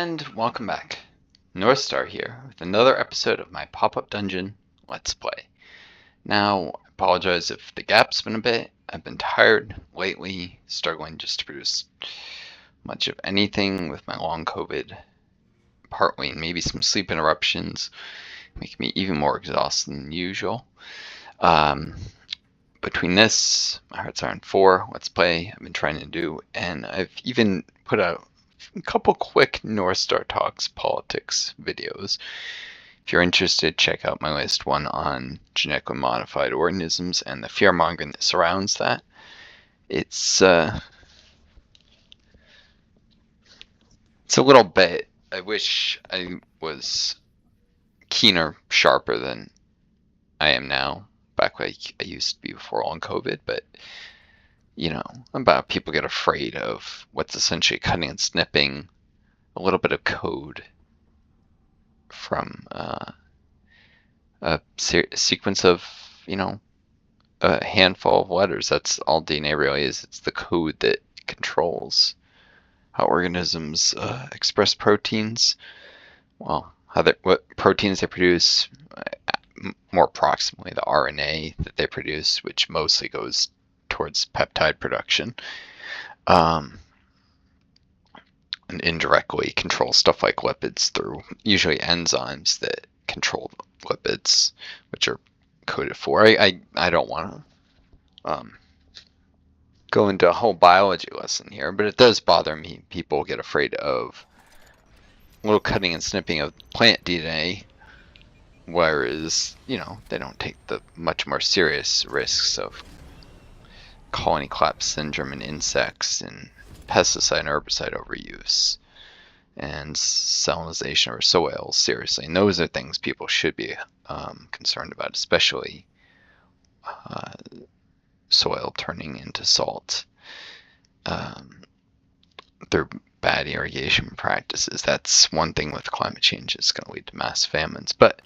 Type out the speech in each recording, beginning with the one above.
And welcome back. Northstar here with another episode of my pop-up dungeon Let's Play. Now, I apologize if the gap's been a bit. I've been tired lately, struggling just to produce much of anything with my long COVID, partly and maybe some sleep interruptions, making me even more exhausted than usual. Between this, my Heart's Iron 4 Let's Play I've been trying to do, and I've even put out a couple quick Northstar Talks politics videos. If you're interested, check out my latest one on genetically modified organisms and the fear-mongering that surrounds that. It's a little bit, I wish I was keener, sharper than I am now, back like I used to be before long COVID, but you know, about people get afraid of what's essentially cutting and snipping a little bit of code from a sequence of, a handful of letters. That's all DNA really is. It's the code that controls how organisms express proteins. Well, what proteins they produce, more approximately the RNA that they produce, which mostly goes towards peptide production, and indirectly control stuff like lipids through usually enzymes that control lipids, which are coded for. I don't want to go into a whole biology lesson here, but it does bother me. People get afraid of little cutting and snipping of plant DNA, whereas, they don't take the much more serious risks of colony collapse syndrome in insects and pesticide and herbicide overuse and salinization of our soils seriously. And those are things people should be concerned about, especially soil turning into salt through bad irrigation practices. That's one thing with climate change. It's going to lead to mass famines. But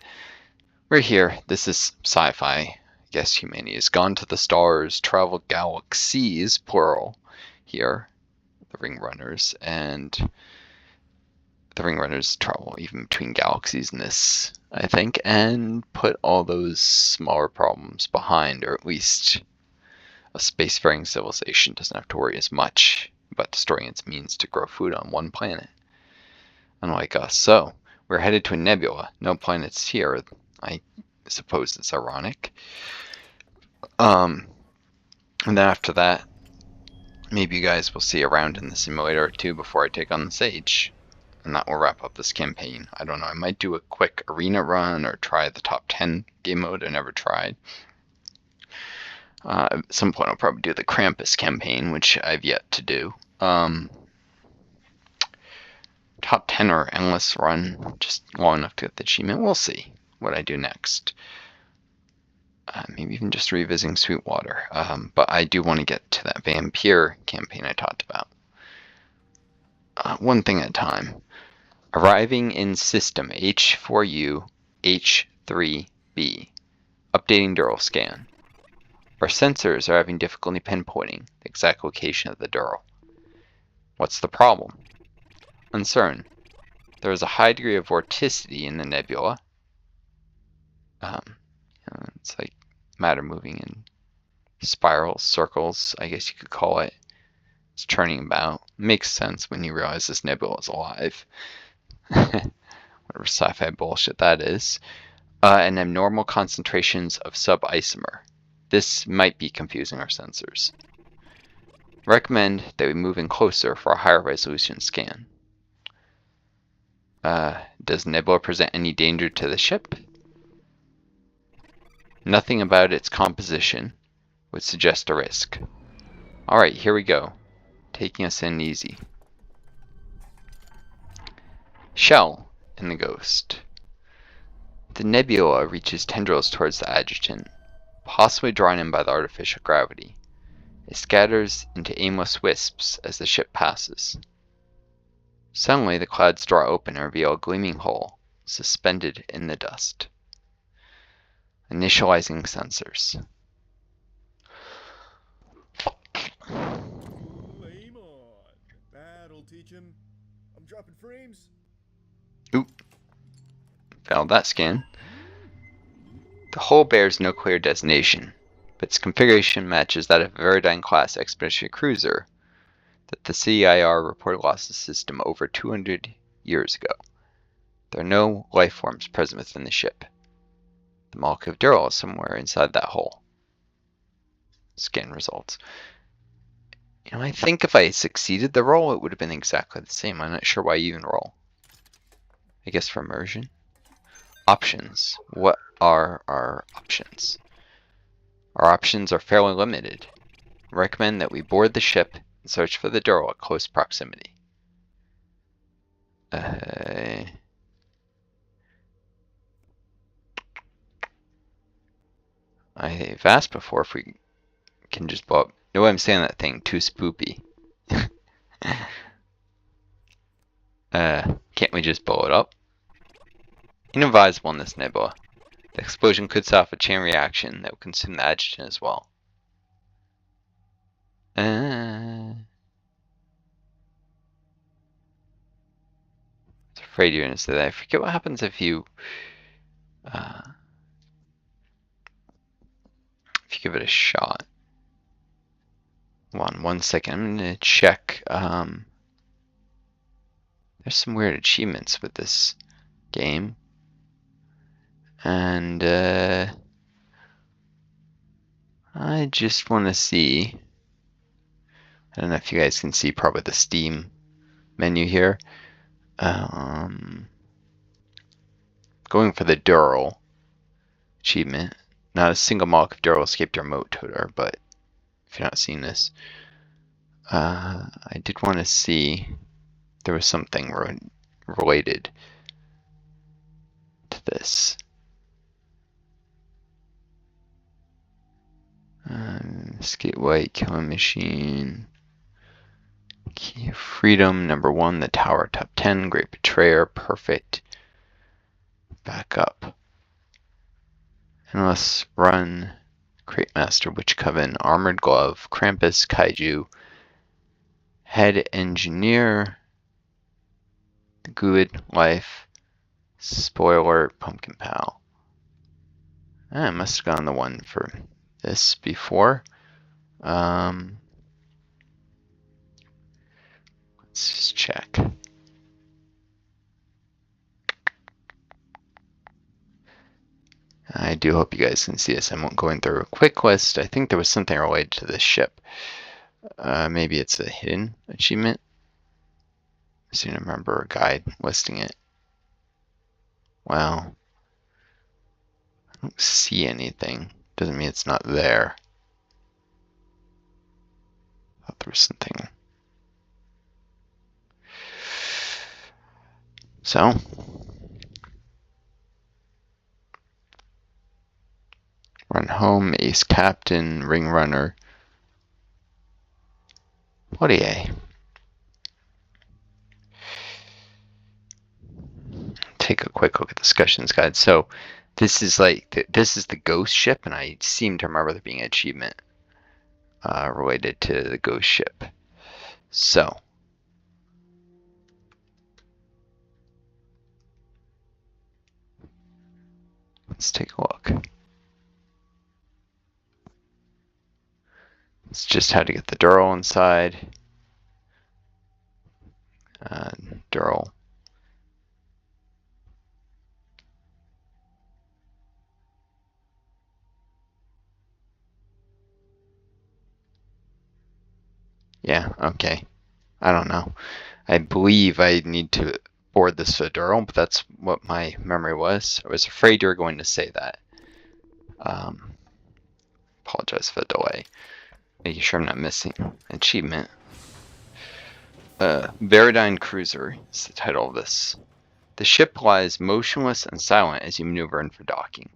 we're here. This is sci-fi. I guess humanity has gone to the stars, traveled galaxies, plural, here, the Ring Runners, and the Ring Runners travel even between galaxies in this, I think, and put all those smaller problems behind, or at least a spacefaring civilization doesn't have to worry as much about destroying its means to grow food on one planet, unlike us. So, we're headed to a nebula. No planets here. I suppose it's ironic. And then after that, maybe you guys will see around in the simulator or two before I take on the Sage. And that will wrap up this campaign. I don't know, I might do a quick arena run or try the top 10 game mode I never tried. At some point I'll probably do the Krampus campaign, which I've yet to do. Top 10 or endless run, just long enough to get the achievement. We'll see what I do next. Maybe even just revisiting Sweetwater. But I do want to get to that Vampire campaign I talked about. One thing at a time. Arriving in system H4U H3B. Updating Dural scan. Our sensors are having difficulty pinpointing the exact location of the Dural. What's the problem? Uncertain. There is a high degree of vorticity in the nebula. It's like matter moving in spirals, circles, I guess you could call it. It's turning about. Makes sense when you realize this nebula is alive. Whatever sci-fi bullshit that is. And abnormal concentrations of subisomer. This might be confusing our sensors. Recommend that we move in closer for a higher resolution scan. Does Nebula present any danger to the ship? Nothing about its composition would suggest a risk. Alright, here we go. Taking us in easy. Shell and the Ghost. The nebula reaches tendrils towards the adjutant, possibly drawn in by the artificial gravity. It scatters into aimless wisps as the ship passes. Suddenly, the clouds draw open and reveal a gleaming hole, suspended in the dust. Initializing sensors. Aim on. That'll teach him. I'm dropping frames. Failed that scan. The hull bears no clear designation, but its configuration matches that of a Veridine-class expeditionary cruiser that the CIR reported lost the system over 200 years ago. There are no life forms present within the ship. The molecule of Dural is somewhere inside that hull. Scan results. I think if I succeeded the roll, it would have been exactly the same. I'm not sure why you even roll. I guess for immersion. Options. What are our options? Our options are fairly limited. I recommend that we board the ship and search for the Dural at close proximity. I've asked before if we can just blow up. No way I'm saying that thing. Too spoopy. Can't we just blow it up? Inadvisable in this nebula. The explosion could set off a chain reaction that would consume the adjutant as well. I was afraid you were going to say that. I forget what happens if you give it a shot. Hold on 1 second. I'm going to check. There's some weird achievements with this game. And I just want to see. I don't know if you guys can see probably the Steam menu here. Going for the Dural achievement. Not a single molecule of Dural escaped our moat toter, but if you're not seeing this, I did want to see there was something related to this. Skate White, Killing Machine, Key of Freedom, #1, The Tower, Top 10, Great Betrayer, Perfect, Back Up. Endless Run, Crate Master, Witch Coven, Armored Glove, Krampus, Kaiju, Head Engineer, Good Life, Spoiler, Pumpkin Pal. I must have gone the one for this before. Let's just check. I do hope you guys can see this. I'm going through a quick list. I think there was something related to this ship. Maybe it's a hidden achievement. I seem to remember a guide listing it. Well, I don't see anything. Doesn't mean it's not there. I thought there was something. So, Run Home, Ace Captain, Ring Runner. What a yay. Take a quick look at the discussions guide. So this is this is the ghost ship, and I seem to remember there being an achievement related to the ghost ship. So let's take a look. It's just how to get the Dural inside. Dural. Yeah, okay. I don't know. I believe I need to board this for Dural, but that's what my memory was. I was afraid you were going to say that. Apologize for the delay. Making sure I'm not missing achievement. Veridine Cruiser is the title of this. The ship lies motionless and silent as you maneuver in for docking.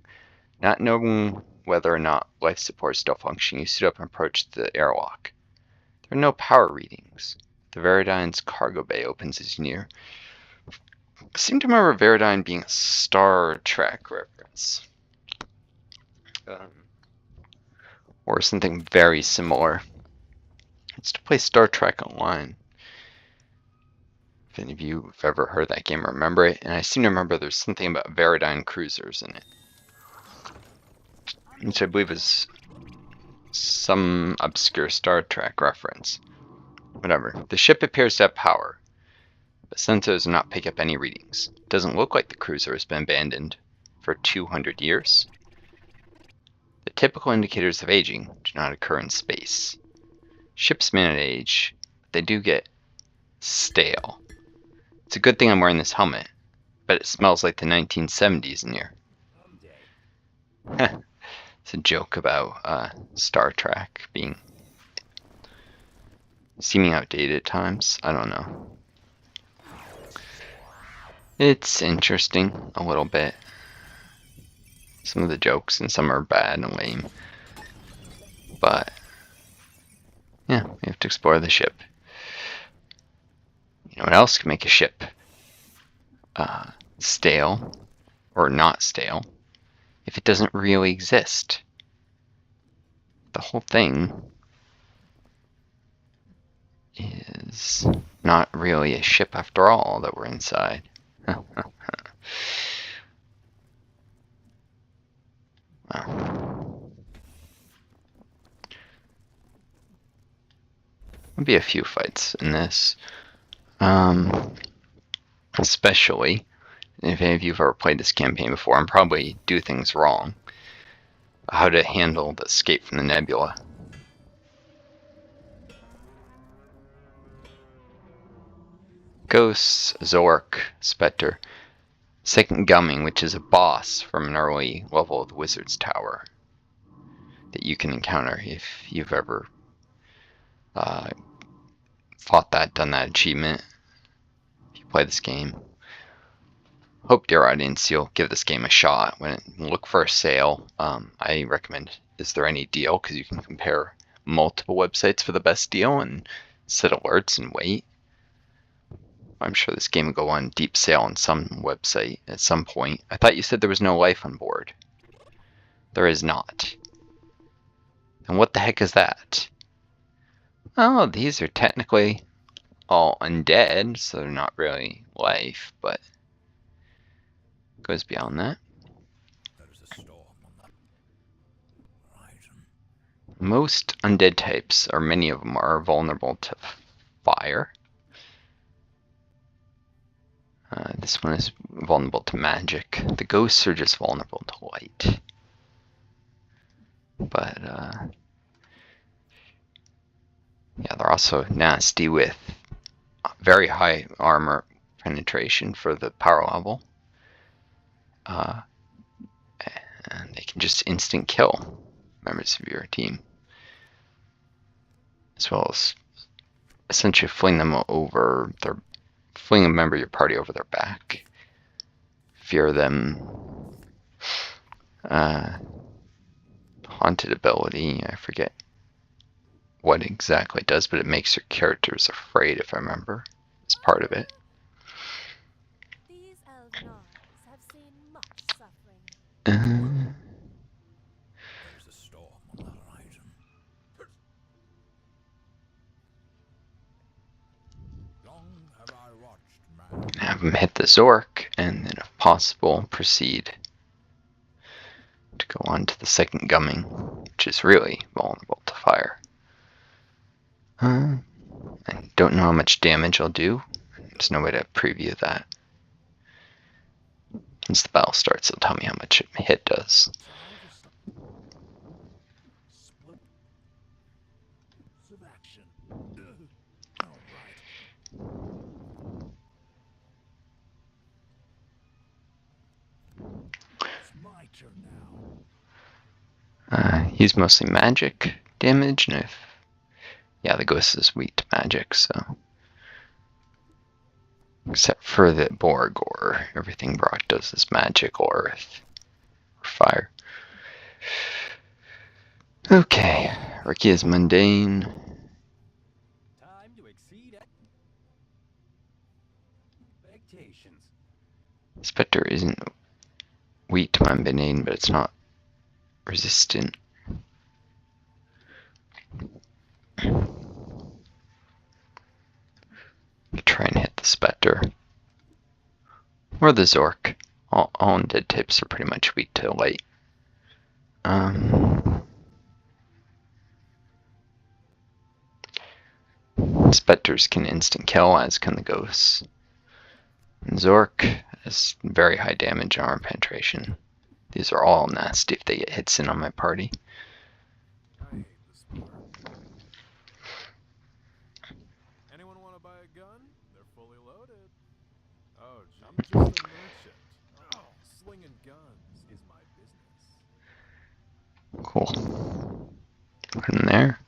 Not knowing whether or not life support is still functioning, you suit up and approach the airlock. There are no power readings. The Veridine's cargo bay opens as you near. I seem to remember Veridine being a Star Trek reference. Or something very similar. It's to play Star Trek Online. If any of you have ever heard that game, remember it. And I seem to remember there's something about Veridine cruisers in it, which I believe is some obscure Star Trek reference. Whatever. The ship appears to have power, but sensors do not pick up any readings. It doesn't look like the cruiser has been abandoned for 200 years. The typical indicators of aging do not occur in space. Ships may not age, but they do get stale. It's a good thing I'm wearing this helmet, but it smells like the 1970s in here. It's a joke about Star Trek being seeming outdated at times. I don't know. It's interesting a little bit. Some of the jokes and some are bad and lame. But yeah, we have to explore the ship. You know what else can make a ship stale or not stale? If it doesn't really exist. The whole thing is not really a ship after all that we're inside. Wow. There'll be a few fights in this. Especially if any of you have ever played this campaign before and probably do things wrong. How to handle the escape from the Nebula. Ghosts, Zork, Spectre. Second Gumming, which is a boss from an early level of the Wizard's Tower that you can encounter if you've ever fought that, done that achievement. If you play this game. Hope, dear audience, you'll give this game a shot. Look for a sale. I recommend Is There Any Deal? Because you can compare multiple websites for the best deal and set alerts and wait. I'm sure this game will go on deep sale on some website at some point. I thought you said there was no life on board. There is not. And what the heck is that? Oh, these are technically all undead, so they're not really life, but it goes beyond that. Most undead types, or many of them, are vulnerable to fire. This one is vulnerable to magic. The ghosts are just vulnerable to light. But, yeah, they're also nasty with very high armor penetration for the power level. And they can just instant kill members of your team. As well as essentially fling a member of your party over their back. Fear them. Haunted ability, I forget what exactly it does, but it makes your characters afraid, if I remember. It's part of it. These Elgnars have seen much suffering. There's a storm on the horizon. Long have I watched man. Have them hit the Zork, and then if possible, proceed to go on to the second Gumming, which is really vulnerable to fire. I don't know how much damage I'll do. There's no way to preview that. Once the battle starts, it'll tell me how much a hit does. He's mostly magic damage, and yeah, the ghost is weak to magic, so. Except for the Borgor, everything Brock does is magic or earth or fire. Okay, Ricky is mundane. Time to exceed expectations. Spectre isn't weak to mundane, but it's not resistant. Try and hit this Spectre. Or the Zork. All undead types are pretty much weak to light. Spectres can instant kill, as can the ghosts. And Zork has very high damage and armor penetration. These are all nasty if they get hits in on my party. I hate this part. Anyone want to buy a gun? They're fully loaded. Oh, I'm just a merchant. Oh, slinging guns is my business. Cool. Put in there.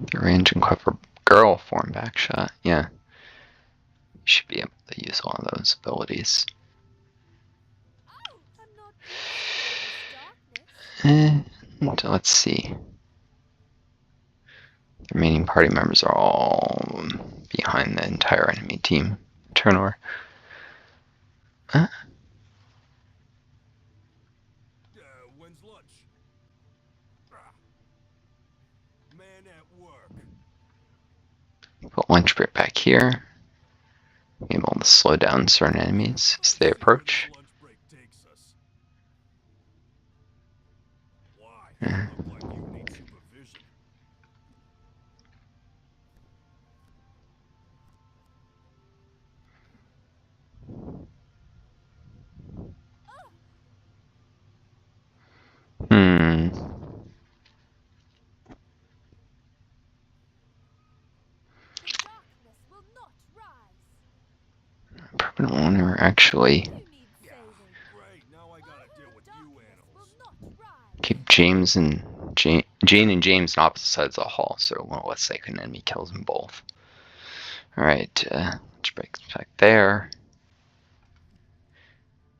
The range and cover girl form back shot. Yeah. You should be able to use all of those abilities. I'm not used to this darkness. And let's see. The remaining party members are all behind the entire enemy team. Turn over. When's lunch? Man at work. Put lunch break back here. Able to slow down certain enemies as they approach. Lunch break takes us. Why? Yeah. You look like you need supervision. The darkness will not rise. Permanent owner actually You need saving. Great, now I gotta deal with you animals. Will not rise. keep Jane and James on opposite sides of the hall, so well, let's say an enemy kills them both. Alright, let's break back there.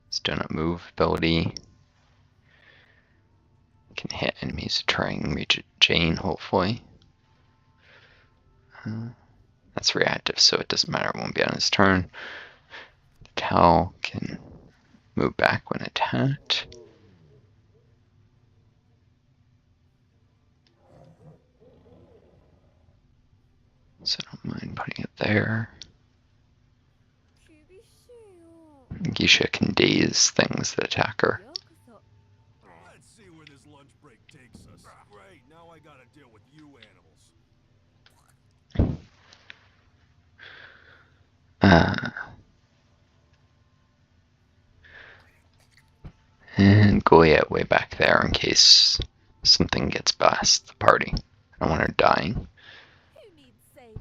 Let's do not move ability. Can hit enemies to try and reach Jane, hopefully. That's reactive, so it doesn't matter, it won't be on his turn. The Tau can move back when attacked. So I don't mind putting it there. Gisha can daze things that attack her. Let's see where this lunch break takes us. Great, now I gotta deal with you animals. And Goliath way back there in case something gets past the party. I don't want her dying. Who needs saving?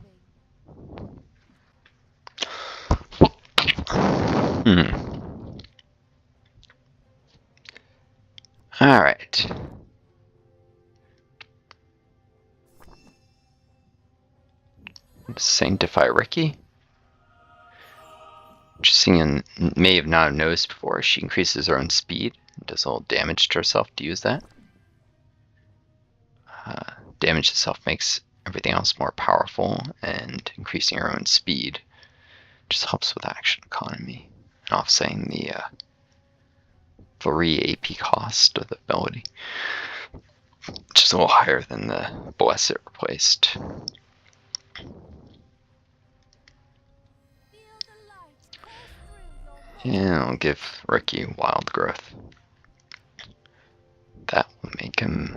Alright. Sanctify Ricky. Interesting, and may have not noticed before, she increases her own speed and does a little damage to herself to use that. Damage itself makes everything else more powerful, and increasing her own speed just helps with action economy and offsetting the 3 AP cost of the ability, which is a little higher than the Bless it replaced. And I'll give Ricky Wild Growth. That will make him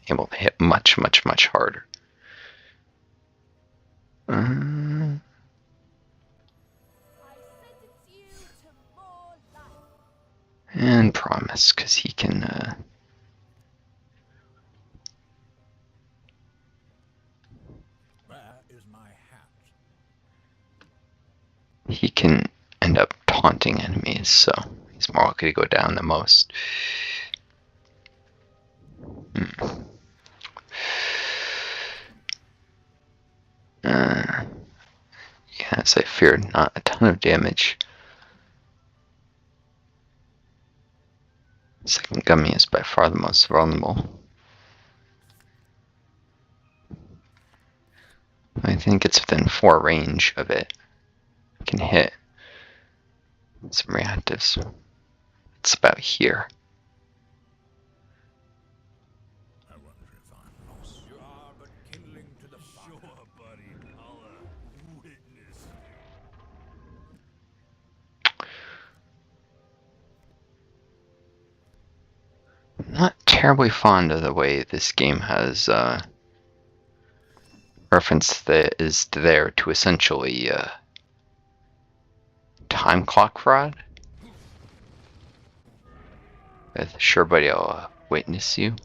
able to hit much, much, much harder. And Promise, because he can That is my hat. he can end up taunting enemies, so he's more likely to go down than most. Yeah, as I feared, not a ton of damage. Second Gummy is by far the most vulnerable. I think it's within 4 range of it. Can hit some reactives. It's about here. not terribly fond of the way this game has reference that is there to essentially time clock fraud. With sure buddy, I'll witness you.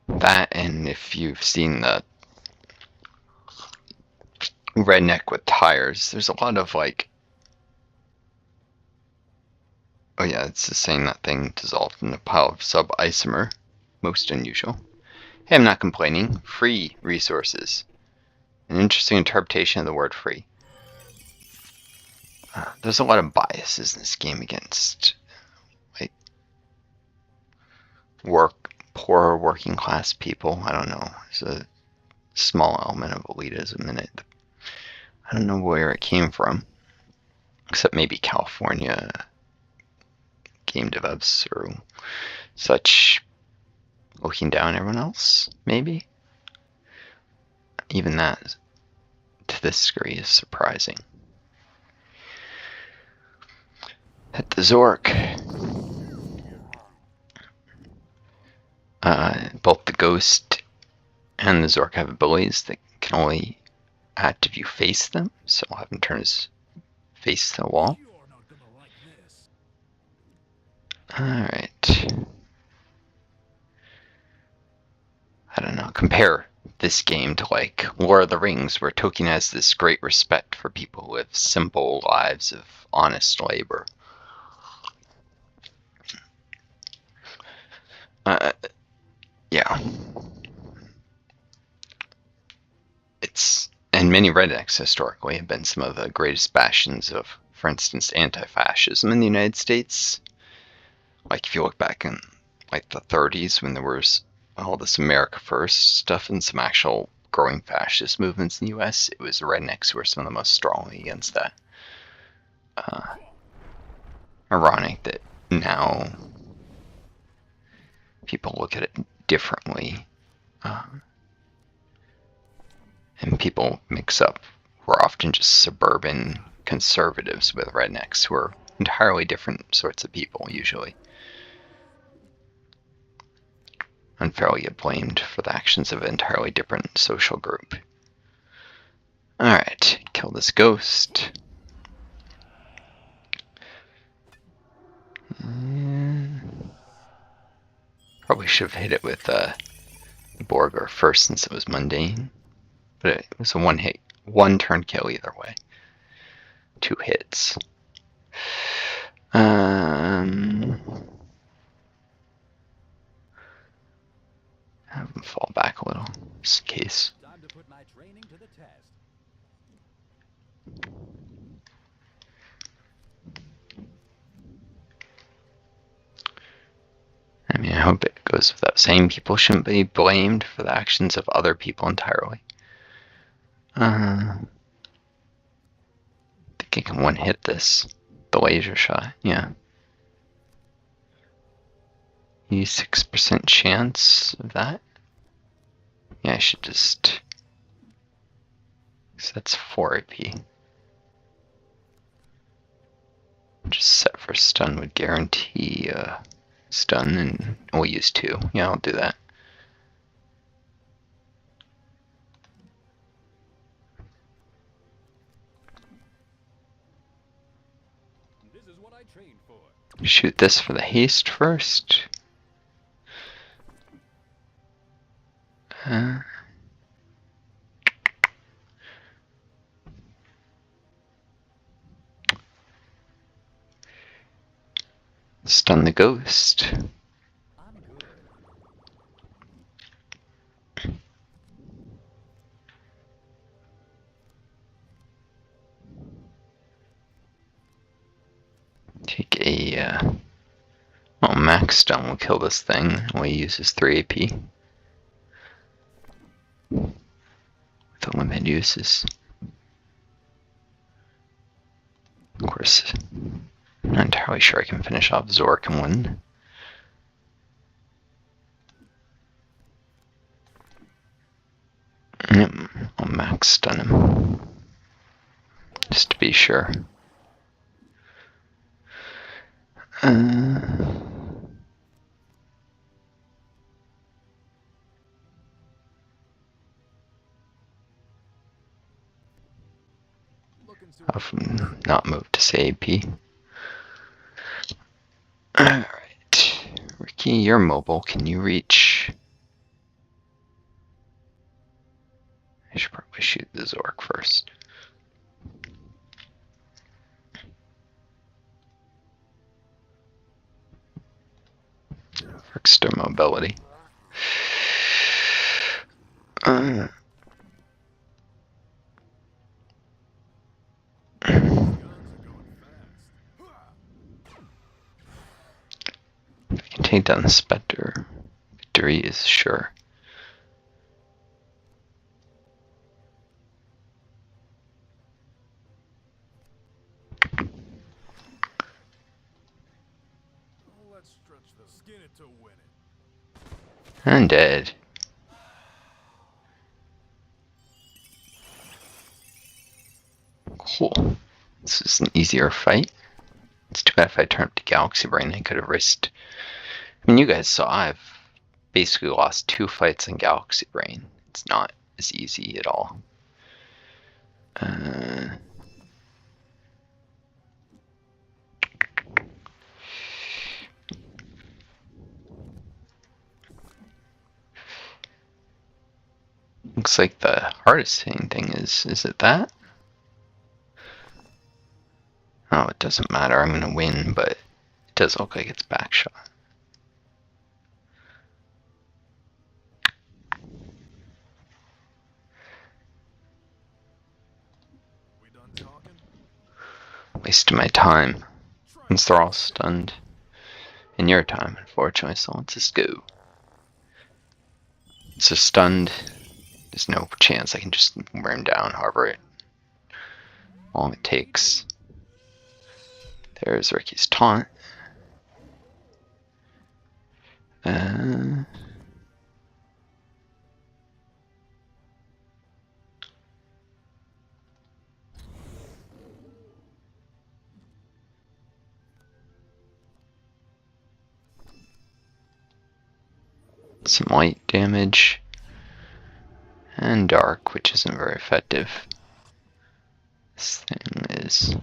That, and if you've seen the redneck with tires, there's a lot of like, oh yeah, it's just saying that thing dissolved in a pile of sub-isomer. Most unusual. Hey, I'm not complaining. Free resources. An interesting interpretation of the word free. There's a lot of biases in this game against like poor working class people. I don't know. There's a small element of elitism in it. I don't know where it came from, except maybe California game devs or such looking down on everyone else, maybe. Even that, to this degree, is surprising. At the Zork, both the Ghost and the Zork have abilities that can only act if you face them, so I'll have him turn his face to the wall. Alright. I don't know, compare this game to like Lord of the Rings, where Tolkien has this great respect for people who live simple lives of honest labor. Yeah. And many rednecks historically have been some of the greatest bastions of, for instance, anti-fascism in the United States. Like if you look back in like the 30s when there was all this America First stuff and some actual growing fascist movements in the US, it was the rednecks who were some of the most strongly against that. Ironic that now people look at it differently. And people mix up who are often just suburban conservatives with rednecks who are entirely different sorts of people, usually. Unfairly get blamed for the actions of an entirely different social group. Alright, kill this ghost. Probably should have hit it with Borger first since it was mundane. But it was a one turn kill either way. 2 hits. Have him fall back a little, just in case. Time to put my training to the test. I mean, I hope it goes without saying people shouldn't be blamed for the actions of other people entirely. I think I can one hit this. The laser shot, yeah. 86% chance of that. Yeah, I should just... So that's 4 AP. Just set for stun would guarantee stun, and we'll use 2. Yeah, I'll do that. This is what I trained for. Shoot this for the haste first. Stun the ghost. I'm good. Take a max stun will kill this thing. Only uses 3 AP. With limited uses. Of course, I'm not entirely sure I can finish off Zork and win. Yep, I'll max stun him. Just to be sure. Looking to I'll not move to say AP. Alright. Ricky, you're mobile. Can you reach? I should probably shoot the Zork first. Extra mobility. guns are going fast. If I can take down the Spectre, victory is sure. Let's stretch the skin it to win it. And dead. Cool. This is an easier fight. It's too bad if I turned up to Galaxy Brain, I could have risked. I mean, you guys saw I've basically lost 2 fights in Galaxy Brain. It's not as easy at all. Looks like the hardest hitting thing is it that? Oh, it doesn't matter. I'm gonna win, but it does look like it's backshot. We done talking? Wasting my time. Once they're all stunned. In your time, unfortunately, so let's just go. It's a stunned. There's no chance I can just wear him down, harbor it. All it takes. There's Ricky's taunt. Some light damage. And dark, which isn't very effective. This thing is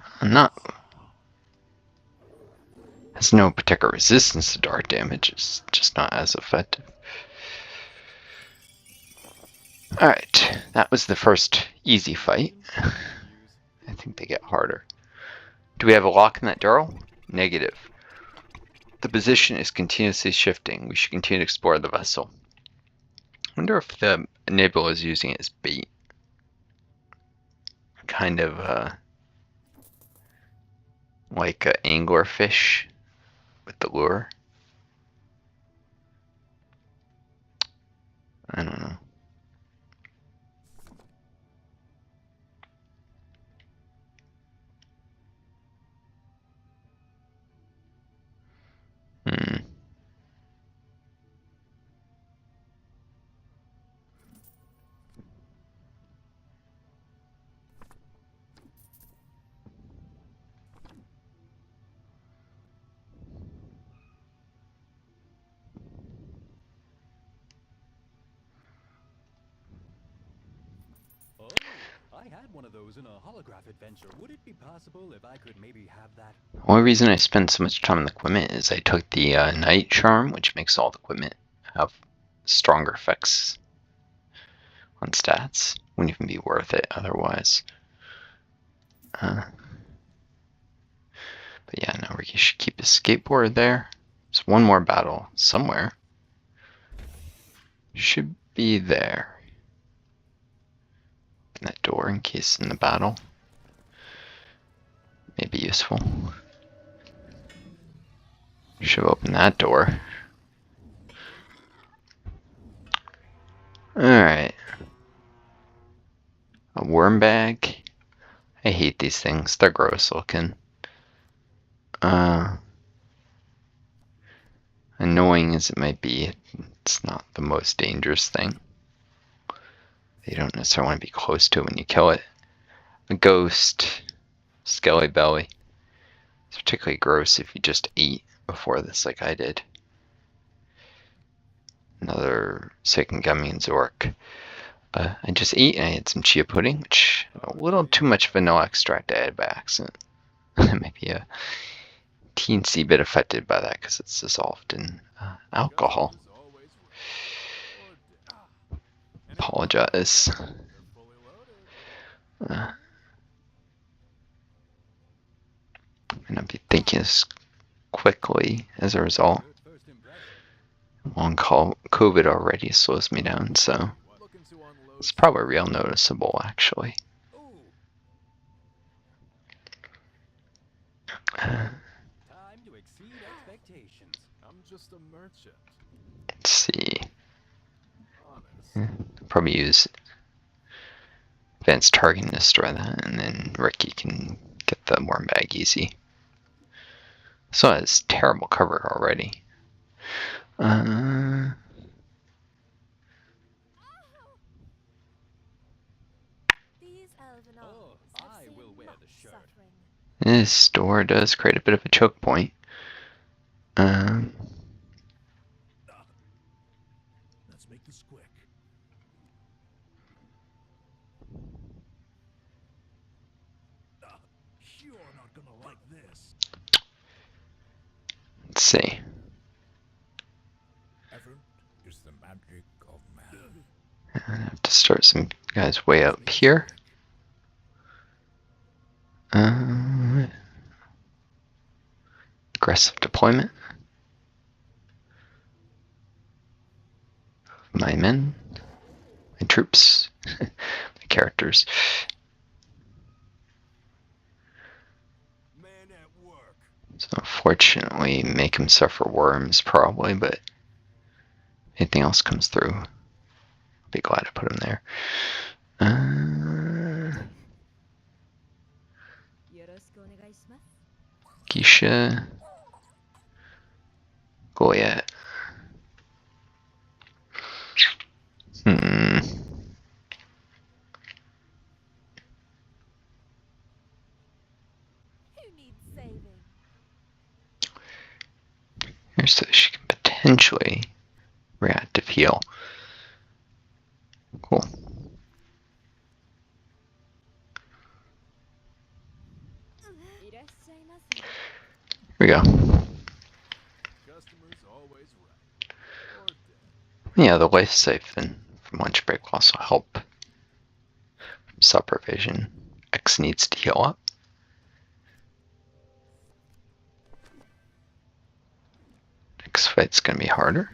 has no particular resistance to dark damage, it's just not as effective. Alright, that was the first easy fight. I think they get harder. Do we have a lock in that Durrell? Negative. The position is continuously shifting. We should continue to explore the vessel. I wonder if the Nebula is using it as bait. Kind of like an anglerfish with the lure. I don't know. Oh, I had one of those in a holograph adventure. Would it be possible if I could maybe have that? The only reason I spend so much time on the equipment is I took the Night Charm, which makes all the equipment have stronger effects on stats. Wouldn't even be worth it otherwise. But yeah, now Ricky should keep his skateboard there. There's one more battle somewhere. Should be there. Open that door in case in the battle. May be useful. Should open that door. Alright. A worm bag. I hate these things. They're gross looking. Annoying as it might be, it's not the most dangerous thing. You don't necessarily want to be close to it when you kill it. A ghost. Skelly belly. It's particularly gross if you just ate before this like I did. Another second gummy and Zork. I just ate and I had some chia pudding, which a little too much vanilla extract to add by accident. Maybe a teensy bit affected by that because it's dissolved in alcohol. Customers always right. Or and Apologize. they're fully loaded. And I'll be thinking this quickly as a result. Good first impression. Long call COVID already slows me down, so Looking to unload it's probably real noticeable actually. Ooh, Uh, time to exceed expectations. I'm just a merchant. let's see. Honest. Probably use advanced targeting to destroy that, and then Ricky can get the worm bag easy. So it's terrible cover already. These elven Oh, arms have I seen will wear much the shirt. suffering. This door does create a bit of a choke point. Let's make this quick. You're not gonna like this. Let's see. Effort is the magic of man. I have to start some guys way up here. Aggressive deployment. My men. My troops. My characters. Man at work. So unfortunately make him suffer worms probably, but anything else comes through, I'll be glad to put him there. Keisha. Goliath. Who needs saving? Here's so she can potentially reactive heal. Cool. Here we go. Customers always right. Or dead. Yeah, the life siphon from lunch break will also help supper vision. X needs to heal up. Next fight's gonna be harder.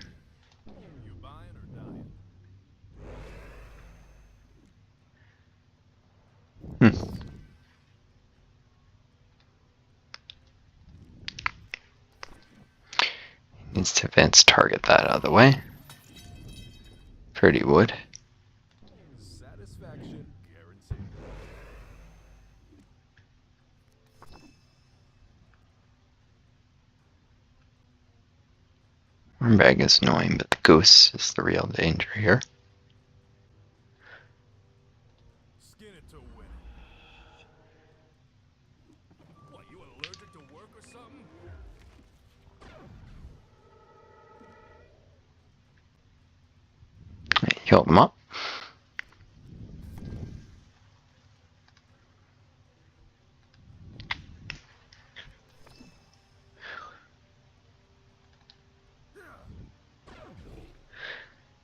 You buying or dying? Needs to advance target that out of the way. Pretty wood. Satisfaction guaranteed. Worm bag is annoying, but the ghost is the real danger here. Skin it to win it. What, you allergic to work or something? Heal them up.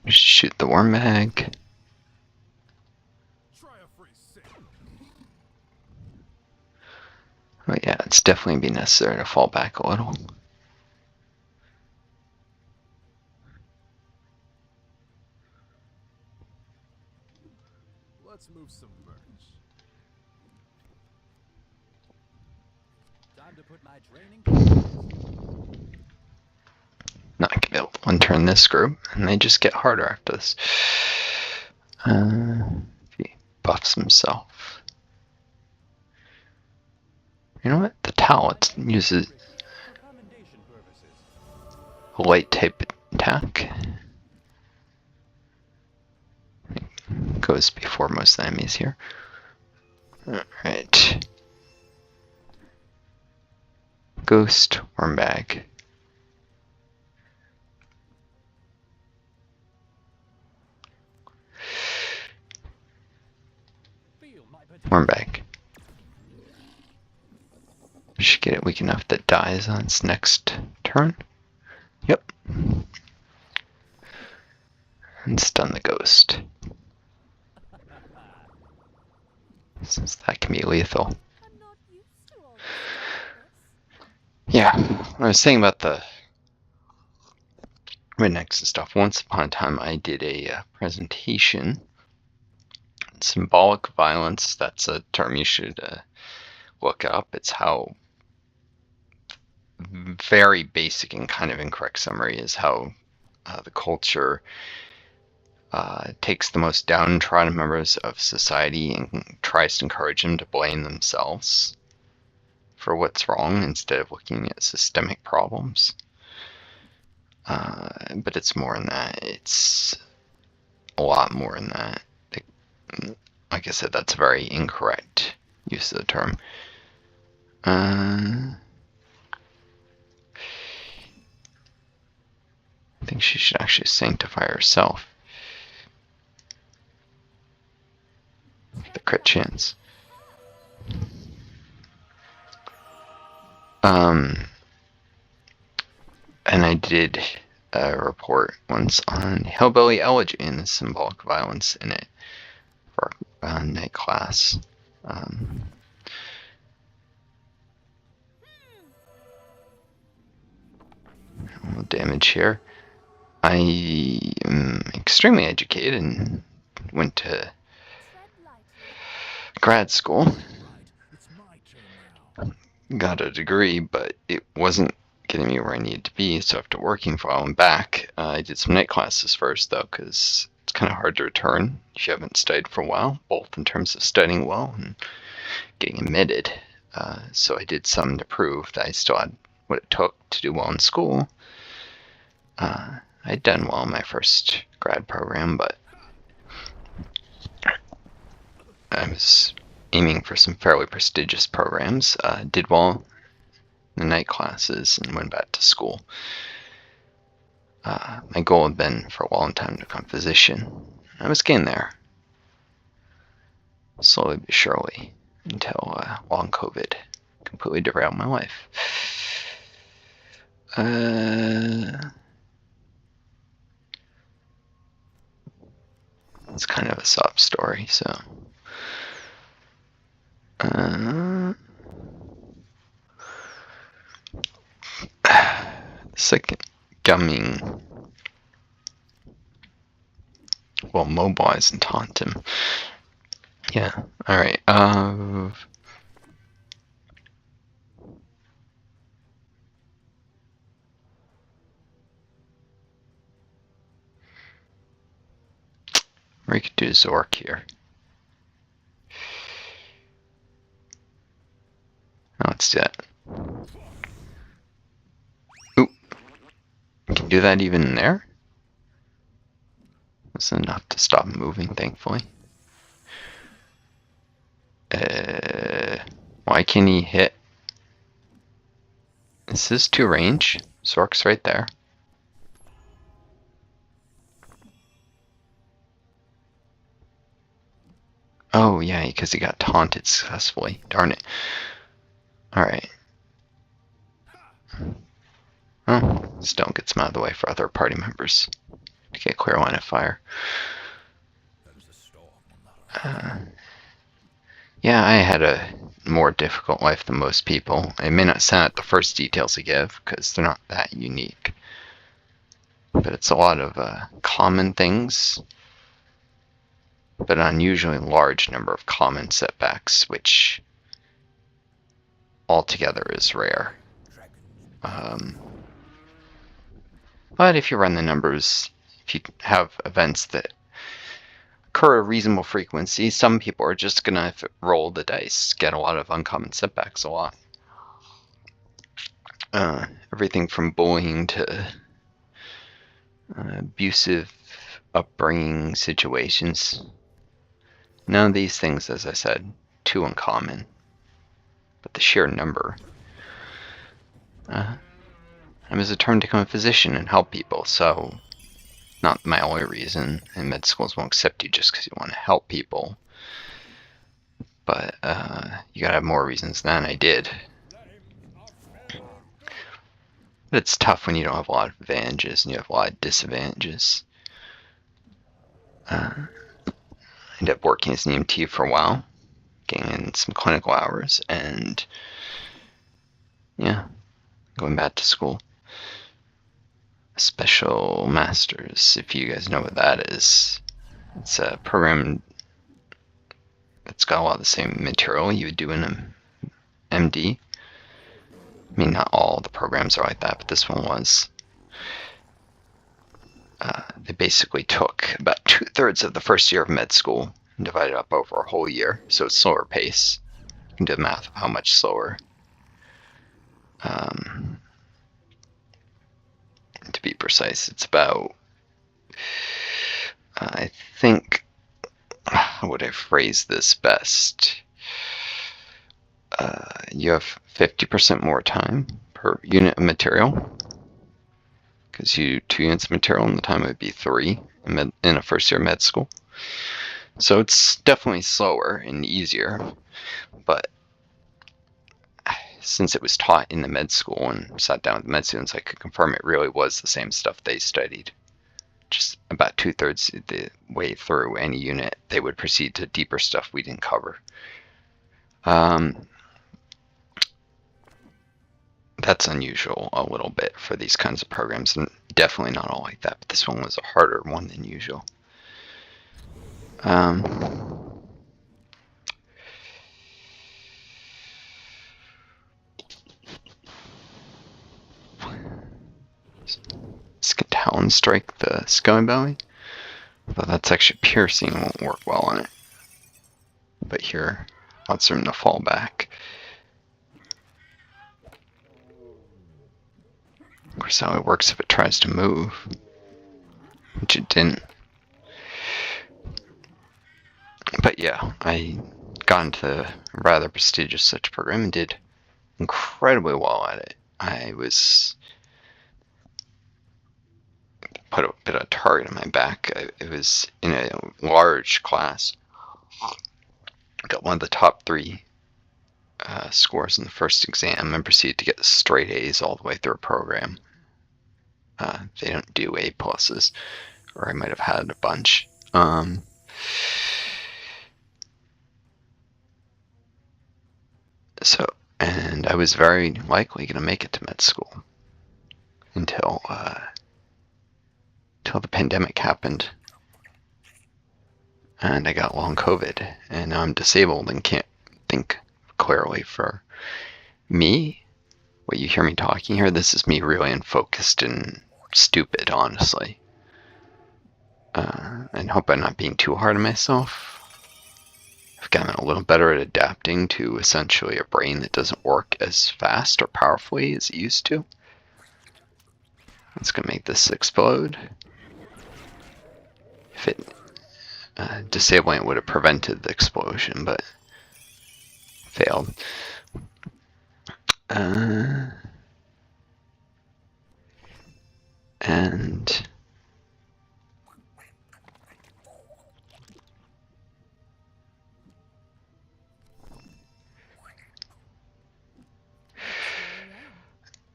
Just shoot the worm bag. Try a free sip. Oh yeah, it's definitely be necessary to fall back a little. Let's move some merch. Time to put my training to use. Not gonna be able to one-turn this group, and they just get harder after this. He buffs himself. You know what? The talent uses For commendation purposes. a light type attack. Goes before most enemies here. Alright. Ghost, worm bag. Feel my Worm bag. Should get it weak enough that dies on its next turn. Yep. And stun the ghost. Since that can be lethal. I'm not used to all this darkness. Yeah, I was saying about the rednecks and stuff. Once upon a time, I did a presentation. Symbolic violence, that's a term you should look up. It's how very basic and kind of incorrect summary is how the culture takes the most downtrodden members of society and tries to encourage them to blame themselves for what's wrong instead of looking at systemic problems. But it's more than that. It's a lot more than that. Like I said, that's a very incorrect use of the term. I think she should actually sanctify herself. The crit chance. And I did a report once on Hillbilly Elegy and the symbolic violence in it for night class. A little damage here. I am extremely educated and went to Tread lightly. grad school. Right, it's my turn now. Got a degree, but it wasn't getting me where I needed to be, so after working for a while and back, I did some night classes first, though, because it's kind of hard to return if you haven't studied for a while, both in terms of studying well and getting admitted. So I did some to prove that I still had what it took to do well in school. I'd done well in my first grad program, but I was aiming for some fairly prestigious programs. Did well in the night classes and went back to school. My goal had been for a long time to become a physician. I was getting there, slowly but surely, until long COVID completely derailed my life. It's kind of a sob story, so. Second coming. Well, mobilize and taunt him. Yeah, alright. We could do Zork here. Now let's do that. Ooh. We can do that even in there? That's enough to stop moving, thankfully. Why can't he hit? Is this to range? Zork's right there. Oh, yeah, because he got taunted successfully. Darn it. Alright. Oh, Stone gets him out of the way for other party members to get clear line of fire. There's a storm on the Yeah, I had a more difficult life than most people. I may not sound at the first details I give, because they're not that unique. But it's a lot of common things, but an unusually large number of common setbacks, which altogether is rare. But if you run the numbers, if you have events that occur at a reasonable frequency, some people are just gonna roll the dice, get a lot of uncommon setbacks a lot. Everything from bullying to abusive upbringing situations. None of these things, as I said, too uncommon. But the sheer number I was determined to become a physician and help people, so not my only reason, and med schools won't accept you just because you want to help people. But you gotta have more reasons than I did. But it's tough when you don't have a lot of advantages and you have a lot of disadvantages. I ended up working as an EMT for a while, getting in some clinical hours, and yeah, going back to school. Special Masters, if you guys know what that is. It's a program that's got a lot of the same material you would do in an MD. I mean, not all the programs are like that, but this one was. They basically took about 2/3 of the first year of med school and divided it up over a whole year, so it's slower pace. You can do the math of how much slower. To be precise, it's about, I think, how would I phrase this best? You have 50% more time per unit of material, because you 2 units of material and the time would be 3 in a first year med school. So it's definitely slower and easier, but since it was taught in the med school and sat down with the med students, I could confirm it really was the same stuff they studied. Just about 2/3 of the way through any unit, they would proceed to deeper stuff we didn't cover. That's unusual a little bit for these kinds of programs, and definitely not all like that, but this one was a harder one than usual. Talon strike the Skelly Belly, but that's actually piercing, won't work well on it. But here, lots of room to fall back. Of course, how it works if it tries to move, which it didn't. But yeah, I got into a rather prestigious such program and did incredibly well at it. I was put a bit of a target on my back. It was in a large class. Got one of the top 3 scores in the first exam and proceeded to get straight A's all the way through a program. They don't do A pluses, or I might have had a bunch. And I was very likely going to make it to med school until the pandemic happened, and I got long COVID, and now I'm disabled and can't think clearly. For me, what you hear me talking here, this is me really unfocused and stupid, honestly. And hope I'm not being too hard on myself. I've gotten a little better at adapting to essentially a brain that doesn't work as fast or powerfully as it used to. It's gonna make this explode. If it disabling it would have prevented the explosion, but failed. And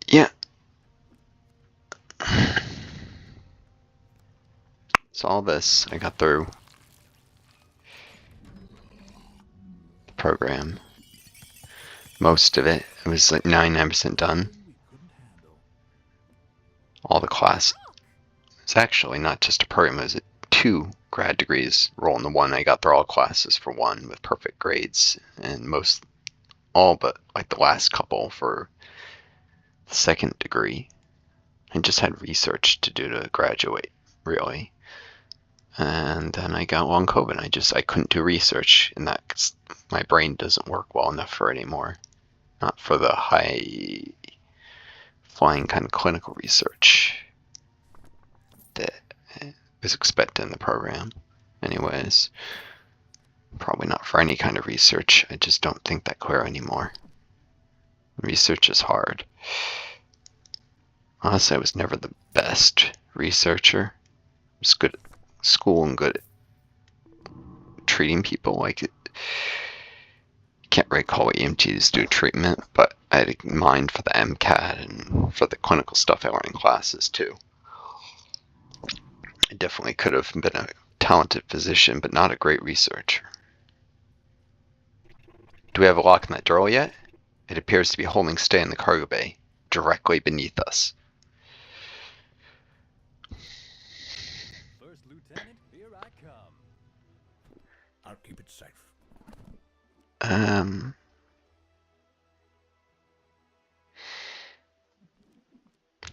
yeah. So all this, I got through the program. Most of it, it was like 99% done. All the class. It's actually not just a program, it was 2 grad degrees roll into one. I got through all classes for 1 with perfect grades, and all but like the last couple for the 2nd degree. I just had research to do to graduate, really. And then I got long COVID. I couldn't do research in that 'cause my brain doesn't work well enough for it anymore. Not for the high flying kind of clinical research that was expected in the program. Anyways, probably not for any kind of research. I just don't think that clear anymore. Research is hard. Honestly, I was never the best researcher. I was good at school and good at treating people. Like, can't really call EMTs do treatment, but I had a mind for the MCAT and for the clinical stuff I learned in classes too. I definitely could have been a talented physician, but not a great researcher. Do we have a lock in that door yet? It appears to be holding stay in the cargo bay, directly beneath us. First Lieutenant, here I come. I'll keep it safe.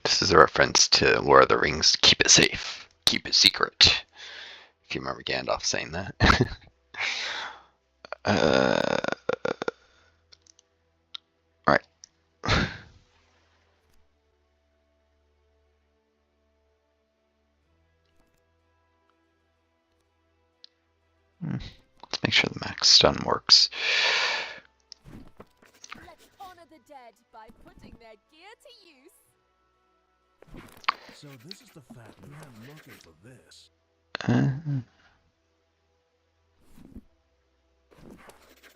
This is a reference to Lord of the Rings. Keep it safe. Keep it secret. If you remember Gandalf saying that. Right. Let's make sure the max stun works. Let's honor the dead by putting their gear to use. So this is the fat man looking for this.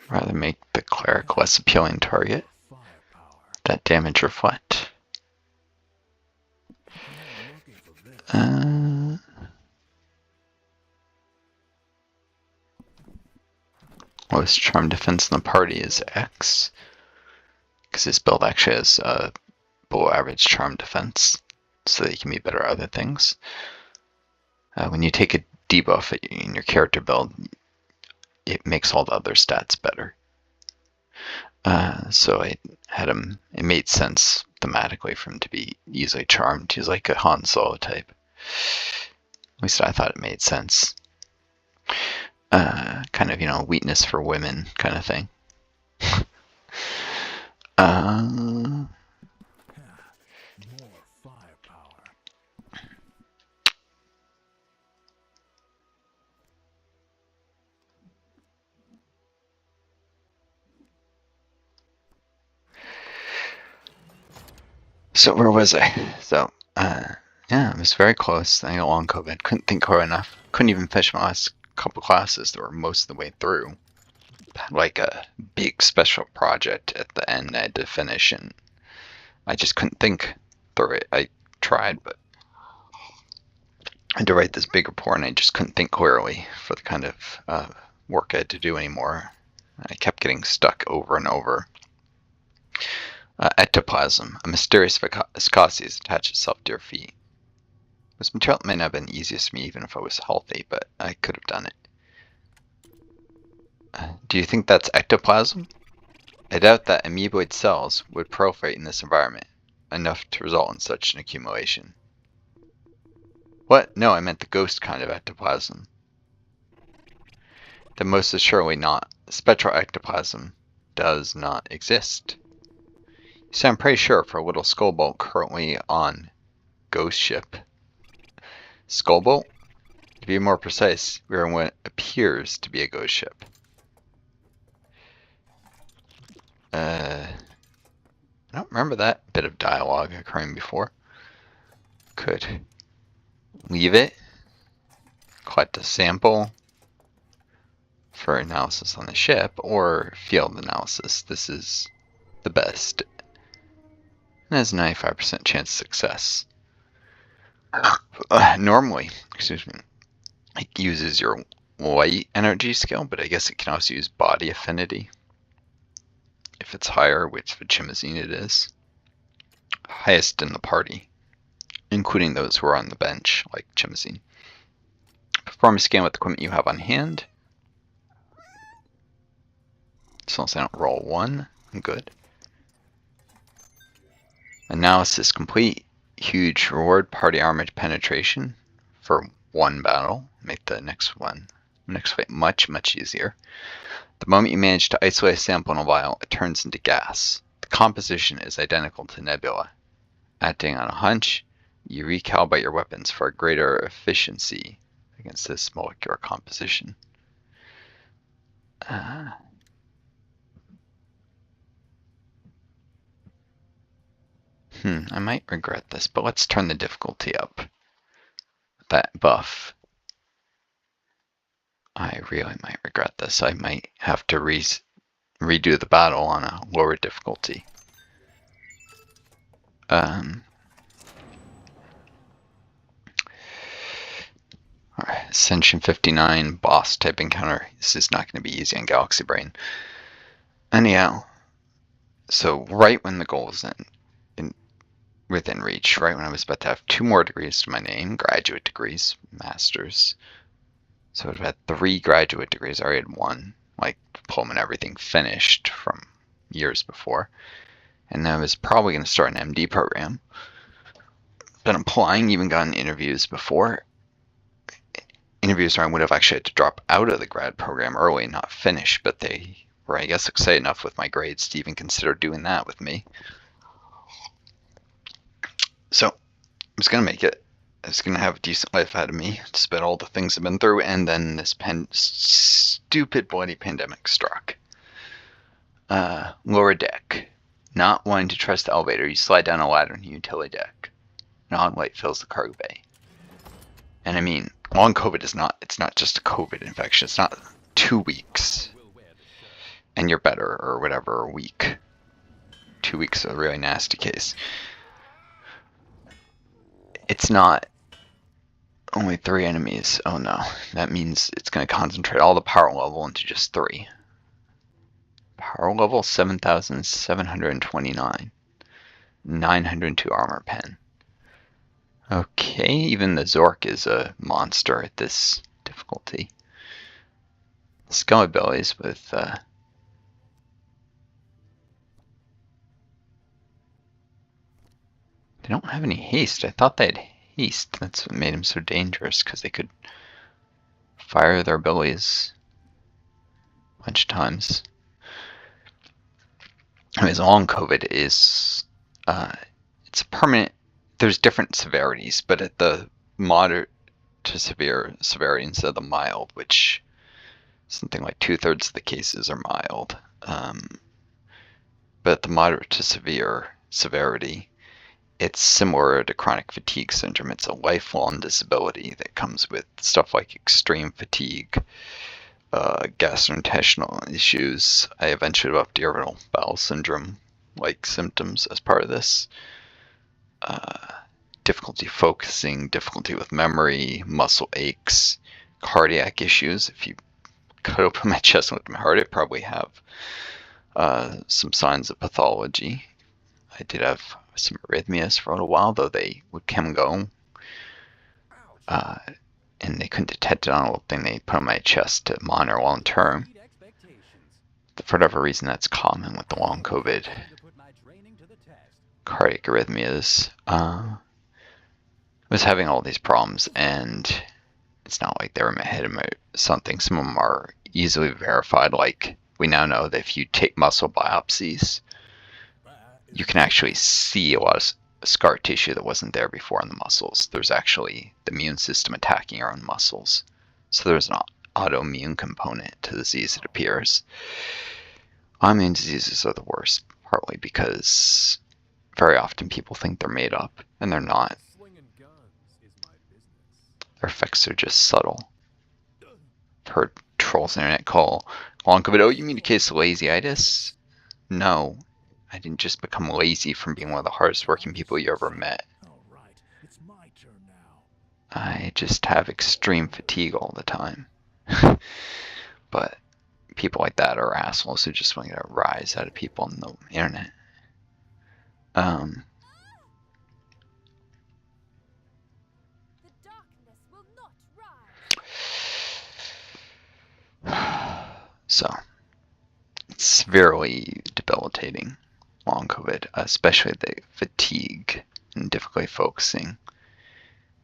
Rather make the cleric less appealing target. Firepower. That damage reflect. I'm looking for this. Lowest charm defense in the party is X. Because this build actually has below average charm defense. So that you can be better at other things. When you take a debuff in your character build, it makes all the other stats better. So I had him, it made sense thematically for him to be easily charmed. He's like a Han Solo type. At least I thought it made sense. Kind of, you know, weakness for women kind of thing. More firepower. So where was I? So, yeah, it was very close. I got long COVID. Couldn't think hard enough. Couldn't even finish my last couple classes that were most of the way through. Had like a big special project at the end I had to finish, and I just couldn't think through it. I tried, but I had to write this big report, and I just couldn't think clearly for the kind of work I had to do anymore. I kept getting stuck over and over. Ectoplasm, a mysterious viscosity has attached itself to your feet. This material may not have been easiest for me even if I was healthy, but I could have done it. Do you think that's ectoplasm? I doubt that amoeboid cells would proliferate in this environment, enough to result in such an accumulation. What? No, I meant the ghost kind of ectoplasm. Then most assuredly not. Spectral ectoplasm does not exist. So I'm pretty sure for a little skullbolt currently on Ghost Ship. Skullbolt? To be more precise, we are on what appears to be a ghost ship. I don't remember that bit of dialogue occurring before. Could leave it, collect a sample for analysis on the ship, or field analysis. This is the best. And has a 95% chance of success. Normally, excuse me, it uses your light energy skill, but I guess it can also use body affinity. If it's higher, which for Chimazine it is. Highest in the party, including those who are on the bench, like Chimazine. Perform a scan with the equipment you have on hand. As long as I don't roll one, I'm good. Analysis complete. Huge reward, party armor penetration for one battle. Make the next fight much, much easier. The moment you manage to isolate a sample in a vial, it turns into gas. The composition is identical to Nebula. Acting on a hunch, you recalibrate your weapons for a greater efficiency against this molecular composition. I might regret this, but let's turn the difficulty up. That buff. I really might regret this. I might have to redo the battle on a lower difficulty. Alright, Ascension 59 boss type encounter. This is not going to be easy on Galaxy Brain. Anyhow, so right when the goal is within reach, right when I was about to have 2 more degrees to my name, graduate degrees, masters. So I've had 3 graduate degrees. I already had 1, like diploma and everything finished from years before. And I was probably going to start an MD program. Been applying, even gotten interviews before. Interviews where I would have actually had to drop out of the grad program early and not finish, but they were, I guess, excited enough with my grades to even consider doing that with me. So I was going to make it. I was going to have a decent life ahead of me, despite all the things I've been through, and then this stupid bloody pandemic struck. Lower deck. Not wanting to trust the elevator, you slide down a ladder in the utility deck. Non-light fills the cargo bay. And I mean, long COVID is not, it's not just a COVID infection, it's not 2 weeks and you're better or whatever, a week. 2 weeks is a really nasty case. It's not only 3 enemies. Oh no, that means it's going to concentrate all the power level into just 3. Power level 7,729. 902 armor pen. Okay, even the Zork is a monster at this difficulty. Skill abilities with they don't have any haste. I thought they had haste. That's what made them so dangerous, because they could fire their abilities a bunch of times. Anyways, long COVID is it's a permanent. There's different severities, but at the moderate to severe severity instead of the mild, which something like 2/3 of the cases are mild. But at the moderate to severe severity, it's similar to chronic fatigue syndrome. It's a lifelong disability that comes with stuff like extreme fatigue, gastrointestinal issues. I eventually developed irritable bowel syndrome like symptoms as part of this. Difficulty focusing, difficulty with memory, muscle aches, cardiac issues. If you cut open my chest and looked at my heart, I'd probably have some signs of pathology. I did have some arrhythmias for a little while, though they would come and go. And they couldn't detect it on a little thing they put on my chest to monitor long term. For whatever reason, that's common with the long COVID. Cardiac arrhythmias. I was having all these problems, and it's not like they were in my head or something. Some of them are easily verified. Like, we now know that if you take muscle biopsies, you can actually see a lot of scar tissue that wasn't there before in the muscles. There's actually the immune system attacking your own muscles. So there's an autoimmune component to the disease, it appears. Autoimmune diseases are the worst, partly because very often people think they're made up, and they're not. Their effects are just subtle. I've heard trolls on the internet call long COVID, oh, you mean a case of lasyitis? No. I didn't just become lazy from being one of the hardest working people you ever met. I just have extreme fatigue all the time. But people like that are assholes who just want to get a rise out of people on the internet. The darkness will not rise. So, it's severely debilitating. Long COVID, especially the fatigue and difficulty focusing,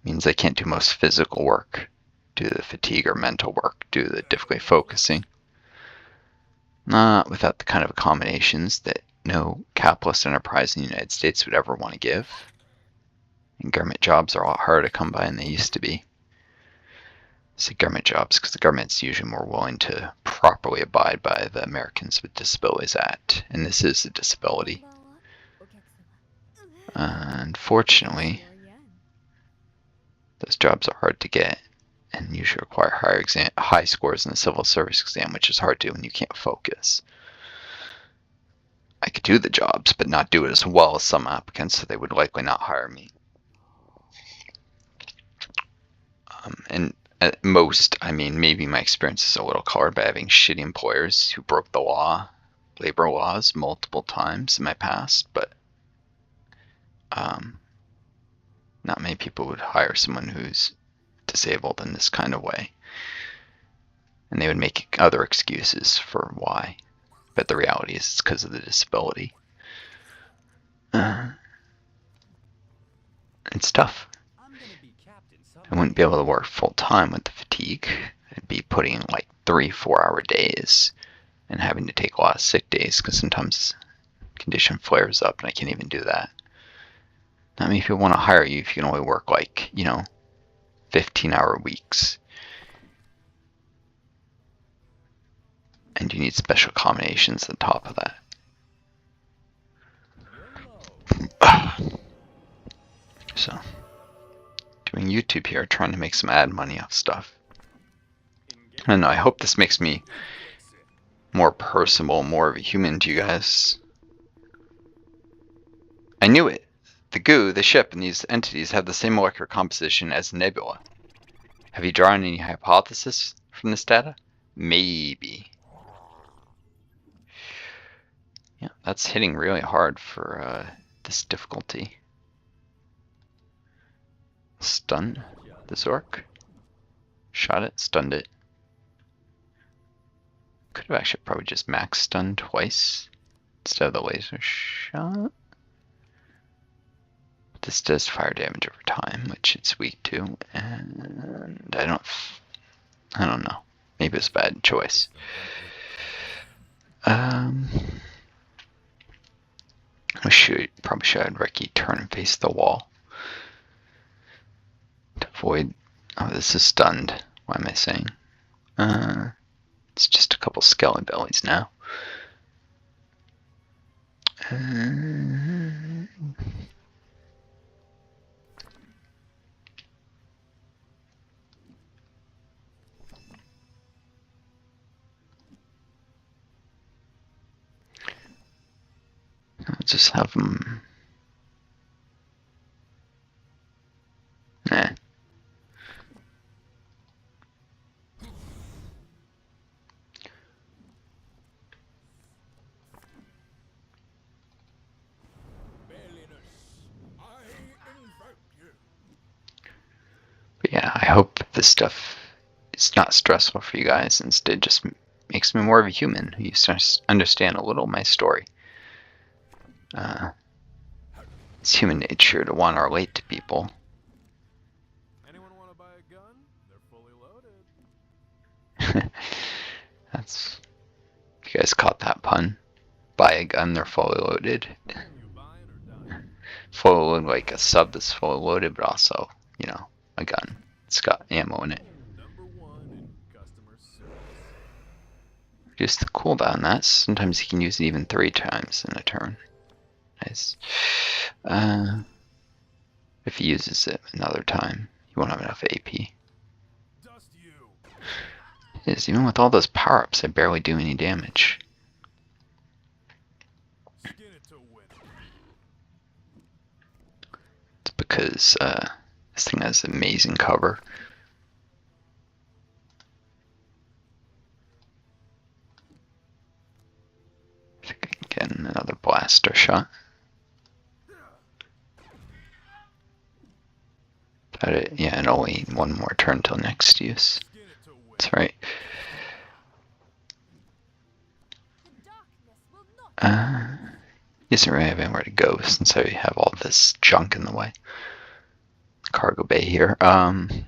means I can't do most physical work due to the fatigue, or mental work due to the difficulty focusing. Not without the kind of accommodations that no capitalist enterprise in the United States would ever want to give. And government jobs are a lot harder to come by than they used to be. I say government jobs because the government's usually more willing to properly abide by the Americans with Disabilities Act, and this is a disability. Unfortunately, those jobs are hard to get and usually require high scores in the civil service exam, which is hard to do when you can't focus. I could do the jobs, but not do it as well as some applicants, so they would likely not hire me. And at most, I mean, maybe my experience is a little colored by having shitty employers who broke the law, labor laws, multiple times in my past, but not many people would hire someone who's disabled in this kind of way. And they would make other excuses for why. But the reality is it's because of the disability. It's tough. I wouldn't be able to work full time with the fatigue. I'd be putting in like 3-4 hour days and having to take a lot of sick days because sometimes condition flares up and I can't even do that. Not many people want to hire you if you can only work like, 15-hour weeks. And you need special accommodations on top of that. So, doing YouTube here, trying to make some ad money off stuff. I don't know, I hope this makes me more personable, more of a human to you guys. I knew it. The goo, the ship, and these entities have the same molecular composition as Nebula. Have you drawn any hypothesis from this data? Maybe. Yeah, that's hitting really hard for this difficulty. Stun this orc. Shot it, stunned it. Could have actually probably just max stunned twice instead of the laser shot. This does fire damage over time, which it's weak to, and I don't know. Maybe it's a bad choice. Probably should Ricky turn and face the wall to avoid. Oh, this is stunned. Why am I saying? It's just a couple skelly bellies now. I'll just have them. Nah. But yeah, I hope this stuff is not stressful for you guys. Instead, just makes me more of a human who used to understand a little of my story. It's human nature to want to relate to people. Anyone want to buy a gun? They're fully loaded. That's. If you guys caught that pun. Buy a gun, they're fully loaded. You buying or dying? Fully loaded, like a sub that's fully loaded, but also, a gun. It's got ammo in it. Number 1 in customer service. Just the cooldown, that sometimes you can use it even 3 times in a turn. Nice. If he uses it another time, he won't have enough AP. Dust you. It is, even with all those power-ups, I barely do any damage. Skin it to win. It's because this thing has amazing cover. I think I can get another blaster shot. Got it. Yeah, and only one more turn till next use. Skin it to win. That's right. The darkness will not He doesn't really have anywhere to go since I have all this junk in the way. Cargo bay here. I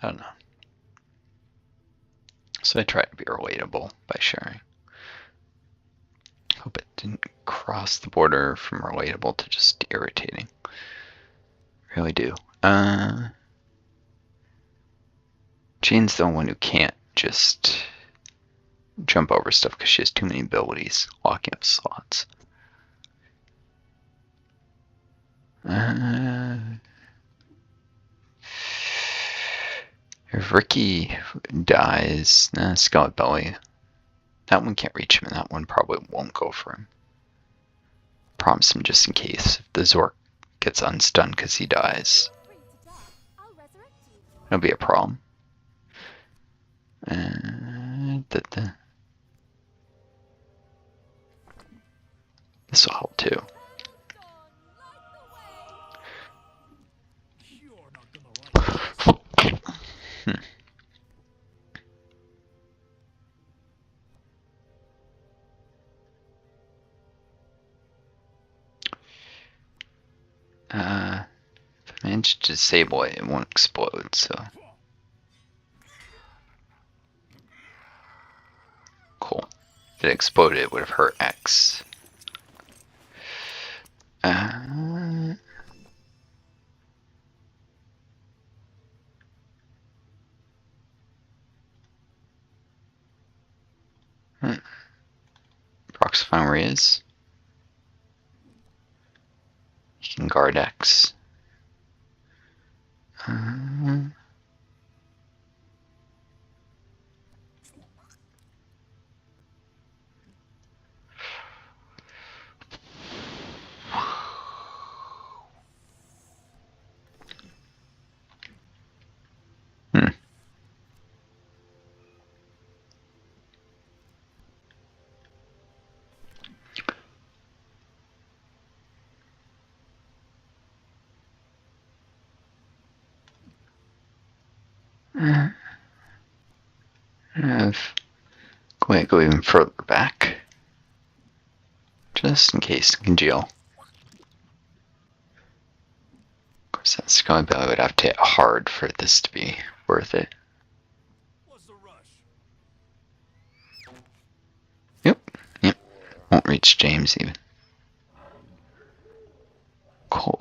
don't know. So I tried to be relatable by sharing. Hope it didn't cross the border from relatable to just irritating. Really do. Jane's the one who can't just jump over stuff because she has too many abilities locking up slots. If Ricky dies, Scarlet Belly. That one can't reach him, and that one probably won't go for him. Promise him just in case if the Zork gets unstunned because he dies. Free to die. I'll resurrect you. It'll be a problem. This will help too. Hold on, light the way. You're not gonna like If I manage to disable it, it won't explode, so. Cool. If it exploded, it would have hurt X. Prox find where he is. He can guard X. Go even further back, just in case congeal. Of course, that Scarlet Belly would have to hit hard for this to be worth it. What's the rush? Yep. Won't reach James even. Cool.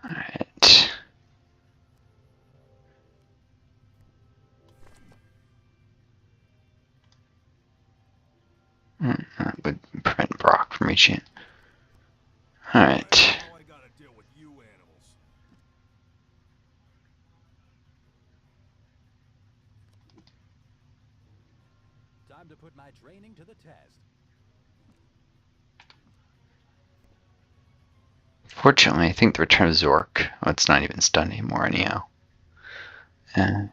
Alright. That would prevent Brock from reaching it. Alright. Now I gotta deal with you animals. Time to put my training to the test. Fortunately, I think the return of Zork. Oh, it's not even stunned anymore, anyhow. Zap,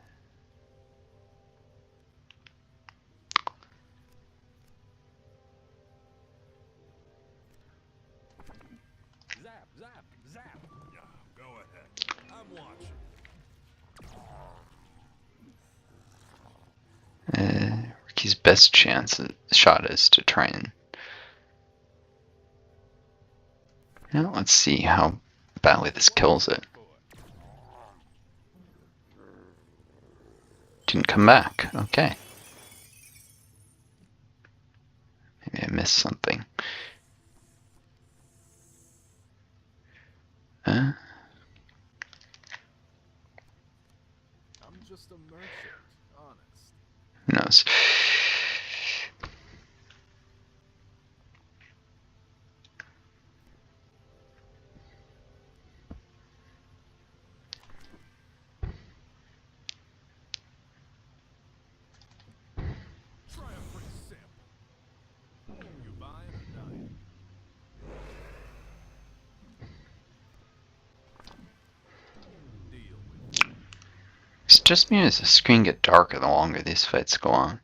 zap, zap. Yeah, go ahead. I'm watching. Ricky's best shot is to try and. Let's see how badly this kills it. Didn't come back. Okay. Maybe I missed something. I'm just a merchant, honest. Who knows? Try a free sample. You buying or dying? Deal with it. It's just me as the screen get darker the longer these fights go on.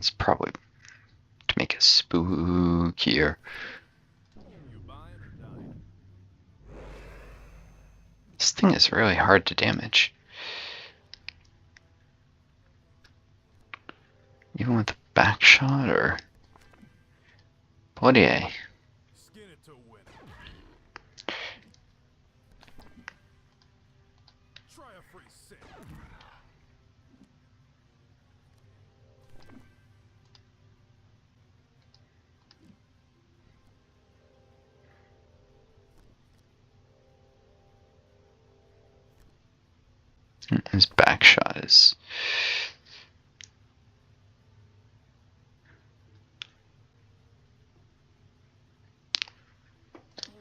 It's probably to make it spookier. You buying or dying? This thing is really hard to damage. Even with the back shot or bloody A. Skin it to win it. Try a free sip. His back shot is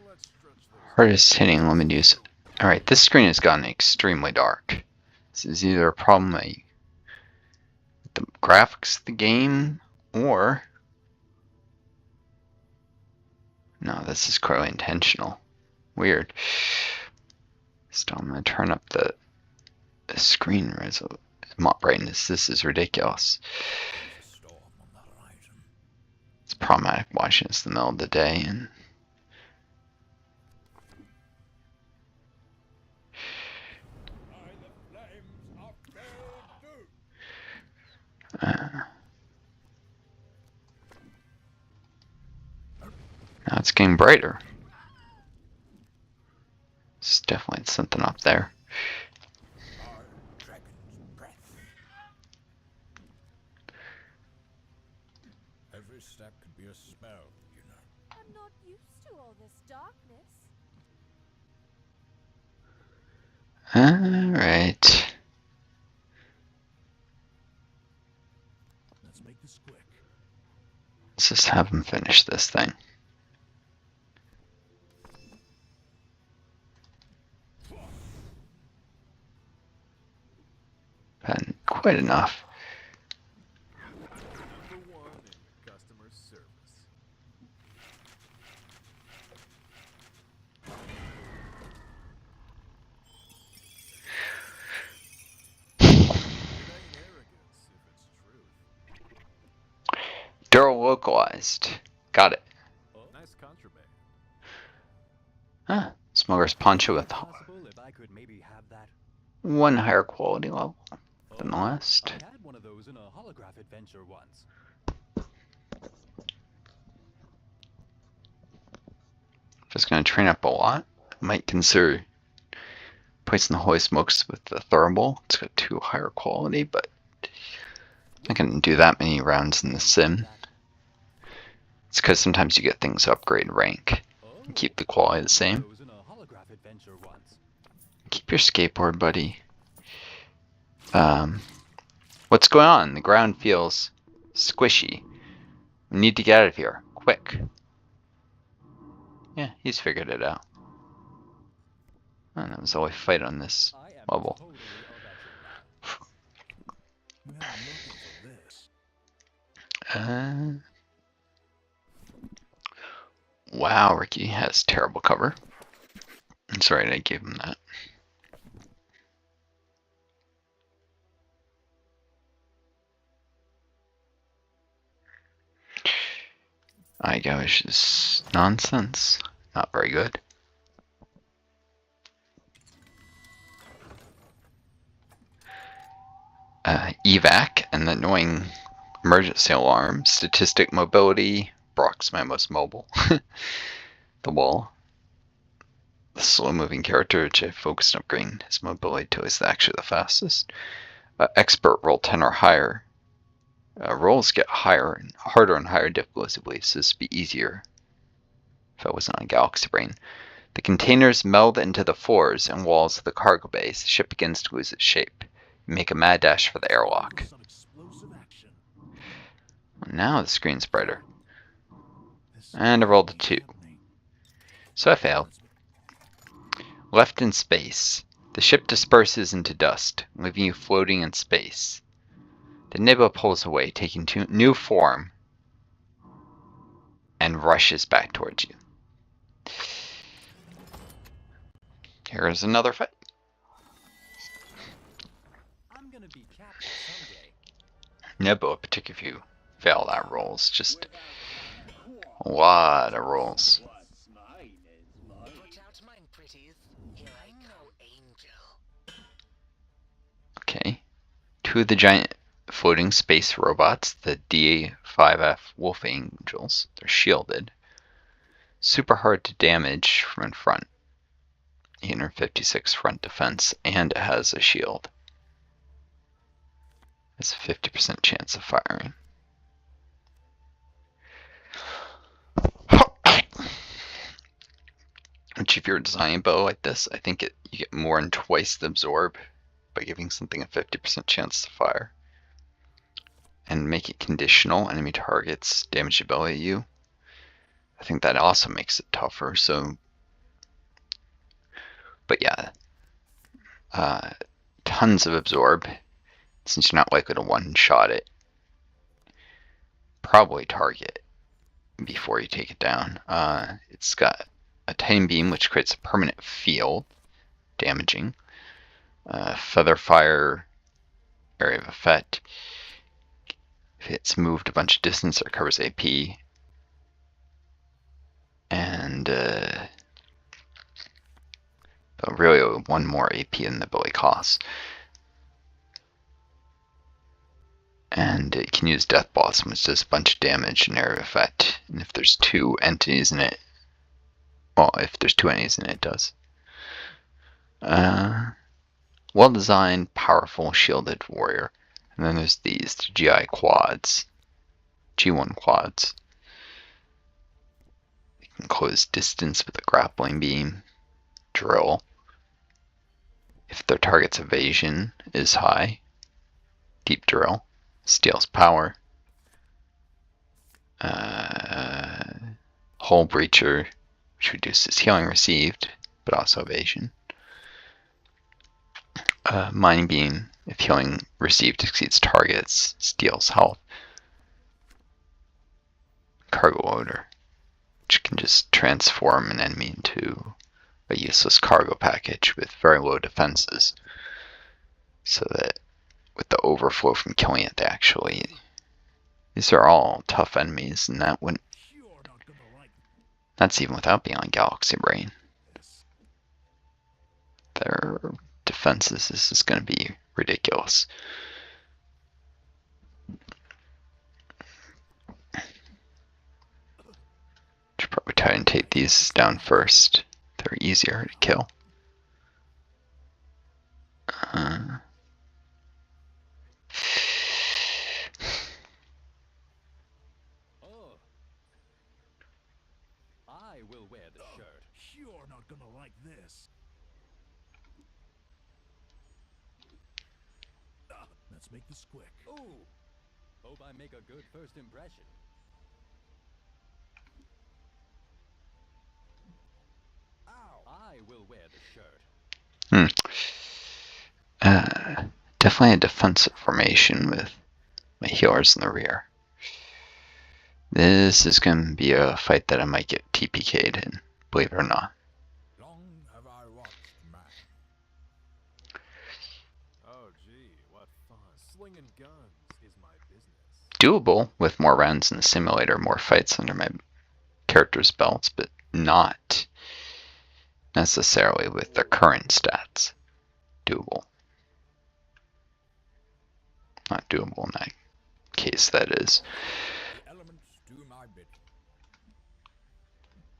Let's stretch those. hardest hitting limit use. Alright, this screen has gotten extremely dark. This is either a problem with the graphics of the game, or no, this is clearly intentional. Weird. Still, I'm gonna turn up the screen brightness. This is ridiculous. There's a storm on the horizon. It's problematic watching this in the middle of the day, and now it's getting brighter. It's definitely something up there. Dragon's breath. Every step could be a spell, you know. I'm not used to all this darkness. Alright. Let's make this quick. Let's just have him finish this thing. And quite enough. Number one in customer service. It ain't arrogance if it's truth. Dural localized. Got it. Nice contraband. Huh. Smuggler's poncho with Possible if I could maybe have that. one higher quality level than the last. I had one of those in a holograph adventure once. Just gonna train up a lot. Might consider placing the holy smokes with the thermal. It's got 2 higher quality, but I can do that many rounds in the sim. It's because sometimes you get things upgrade rank and keep the quality the same. Those in a holograph adventure once. Keep your skateboard, buddy. What's going on? The ground feels squishy. We need to get out of here. Quick. Yeah, he's figured it out. And that was all we fight on this I am level. totally of We have looking for this. Wow, Ricky has terrible cover. I'm sorry I gave him that. I gosh, is nonsense. Not very good. Evac and the annoying emergency alarm. Statistic mobility. Brock's my most mobile. The wall. The slow moving character, which I focused on upgrading his mobility till he's actually the fastest. Expert roll 10 or higher. Rolls get higher and harder and higher difficulty, so this would be easier if I wasn't on Galaxy Brain. The containers meld into the floors and walls of the cargo bays. The ship begins to lose its shape. You make a mad dash for the airlock. Some explosive action. Now the screen's brighter. This And I rolled a is 2. happening. So I failed. Left in space. The ship disperses into dust, leaving you floating in space. The Nebula pulls away, taking new form, and rushes back towards you. Here is another fight. I'm gonna be captain someday. Nebula, particularly if you fail that rolls. Just a lot of rolls. Okay. Two of the giant floating space robots, the DA-5F Wolf Angels. They're shielded. Super hard to damage from in front. 856 front defense, and it has a shield. It's a 50% chance of firing. Which, if you're designing a bow like this, I think you get more than twice the absorb by giving something a 50% chance to fire. And make it conditional. Enemy targets damageability you. I think that also makes it tougher. So, but yeah, tons of absorb. Since you're not likely to one-shot it, probably target before you take it down. It's got a titanium beam, which creates a permanent field, damaging. Feather fire, area of effect. If it's moved a bunch of distance, it recovers AP. And but really one more AP than the ability costs. And it can use Death Blossom, which does a bunch of damage and area of effect. And if there's two entities in it, well, if there's two entities in it, it does. Well-designed, powerful, shielded warrior. And then there's these GI quads, G1 quads. They can close distance with a grappling beam, drill. If their target's evasion is high, deep drill, steals power. Hull breacher, which reduces healing received, but also evasion. Mining beam, if healing received exceeds targets, steals health. Cargo loader, which can just transform an enemy into a useless cargo package with very low defenses, so that with the overflow from killing it, they actually, these are all tough enemies, and that wouldn't, that's even without being on Galaxy Brain. Their defenses, this is going to be ridiculous. Should probably try and take these down first. They're easier to kill. Oh. I will wear the shirt. You're not gonna like this. Let's make this quick. Ooh. Hope I make a good first impression. Ow. I will wear the shirt. Definitely a defensive formation with my healers in the rear. This is going to be a fight that I might get TPK'd in, believe it or not. Long have I watched man. Oh gee, what fun. Slinging guns is my business. Doable with more rounds in the simulator, more fights under my character's belts, but not necessarily with the current stats. Doable. Not doable in that case, that is. The elements do my bidding.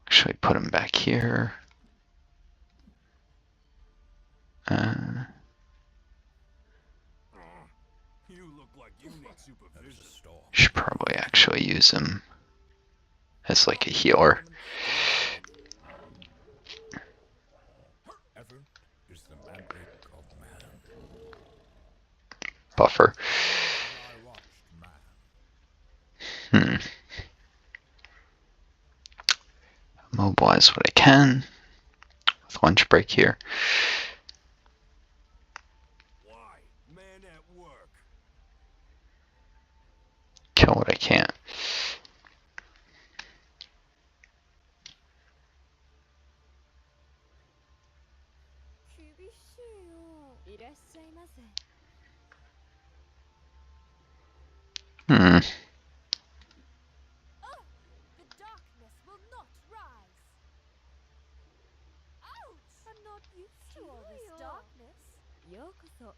Actually, put him back here. You look like you need supervision. Should probably actually use him as like a healer. Effort is the mandate of man. Buffer. I watched man. Mobilize what I can with lunch break here. Why? Man at work. Kill what I can't. will not rise. Ouch! I'm not used to all this darkness. Yokoso.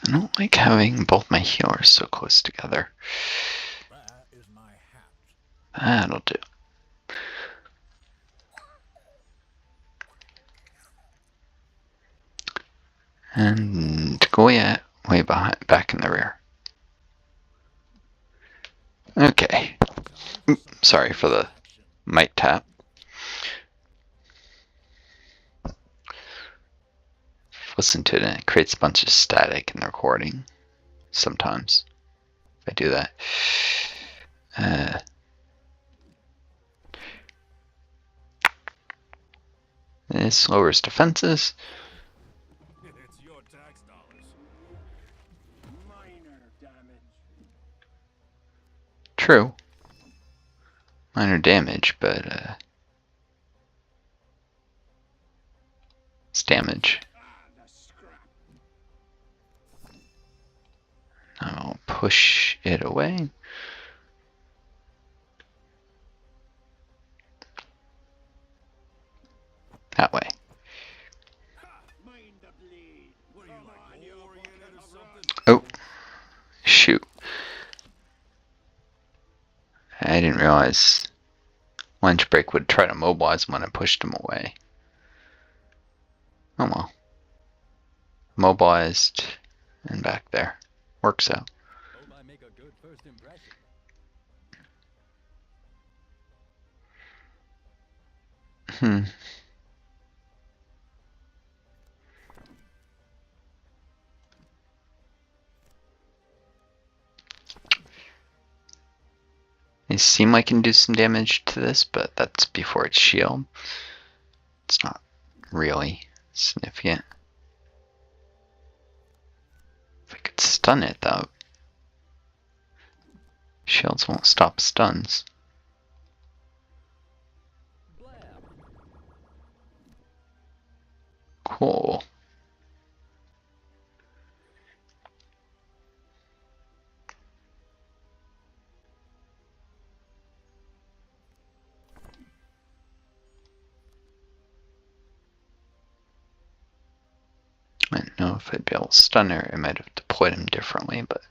I don't like having both my healers so close together. Where is my hat? That'll do. And Goya way behind, back in the rear. Okay. Oop, sorry for the mic tap. Listen to it and it creates a bunch of static in the recording sometimes if I do that. This lowers defenses. It's your tax dollars. Minor damage. True. Minor damage, but it's damage. The scrap. I'll push it away. That way. Mind the bleed. What are you, like, oriented or something? Oh, shoot. I didn't realize lunch break would try to mobilize him when I pushed him away. Oh well. Mobilized and back there. Works out. Hope I make a good first impression. It seemed like it can do some damage to this, but that's before its shield. It's not really significant. If I could stun it though. Shields won't stop stuns. Blam. Cool. I don't know if I'd be able to stun her. I might have deployed him differently, but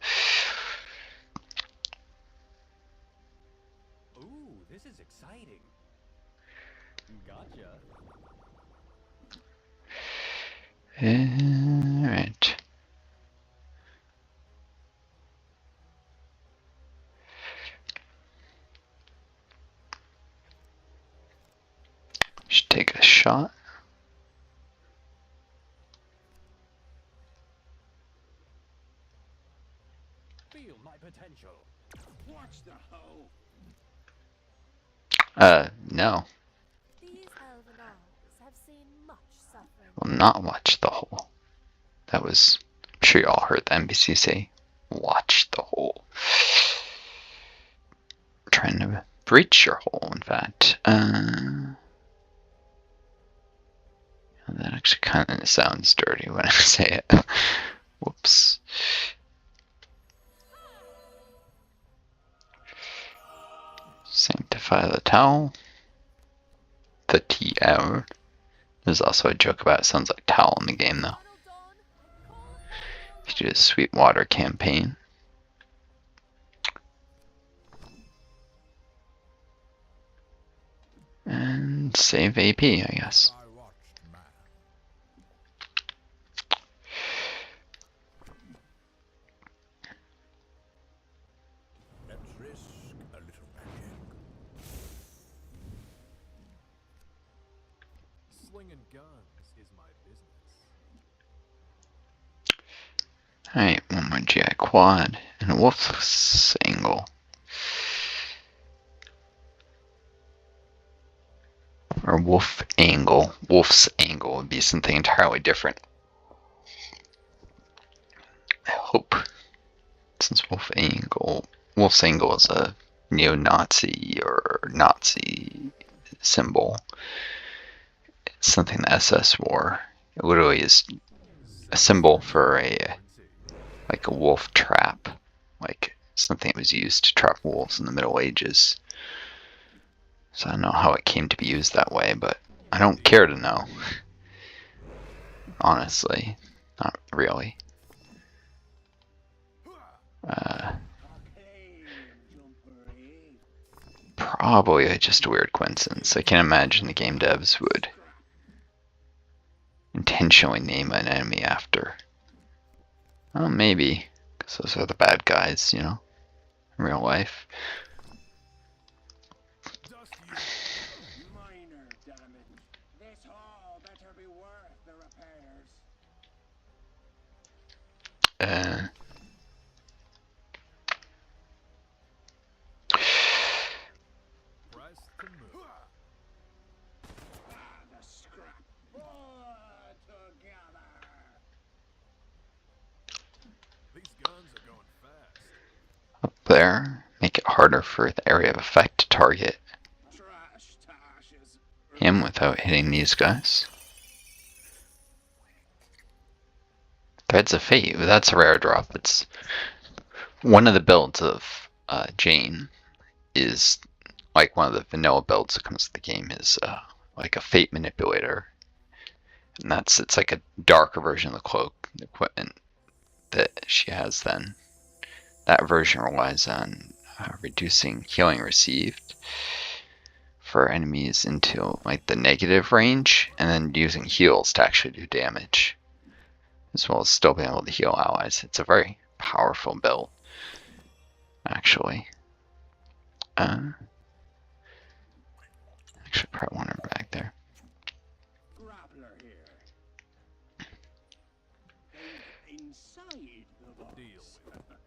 Ooh, this is exciting. Gotcha. alright. Should take a shot. Feel my potential. Watch the hoe. No. These elven isles have seen much suffering. Will not watch the hole. That was, I'm sure you all heard the NPC say, watch the hole. Trying to breach your hole, in fact. That actually kind of sounds dirty when I say it. Whoops. Sanctify the towel. The TL. There's also a joke about it sounds like towel in the game though. Final dawn, call You do a Sweetwater campaign. And save AP, I guess. Have I watched man? Let's risk a little magic. Slinging guns is my business. Alright, one more GI quad and a wolf's angle. Or wolf angle. Wolf's angle would be something entirely different. I hope. Since Wolf's angle is a neo-Nazi or Nazi symbol. It's something the SS wore. It literally is a symbol for a like a wolf trap. Like something that was used to trap wolves in the Middle Ages. So I don't know how it came to be used that way, but I don't care to know. Honestly, not really. Probably just a weird coincidence. I can't imagine the game devs would intentionally name an enemy after. Well, maybe, because those are the bad guys, you know, in real life. Minor damage. This hall better be worth the repairs. Press to move. The scrap. All together. These guns are going fast. Up there, make it harder for the area of effect to target Trash tashes. him without hitting these guys. Threads of Fate, that's a rare drop. It's one of the builds of Jane is like one of the vanilla builds that comes with the game is like a Fate manipulator, and it's like a darker version of the cloak equipment that she has. Then that version relies on reducing healing received for enemies into like the negative range, and then using heals to actually do damage, as well as still being able to heal allies. It's a very powerful build, actually. Actually, probably want her back there. Grappler here. Think inside the box. Deal with it.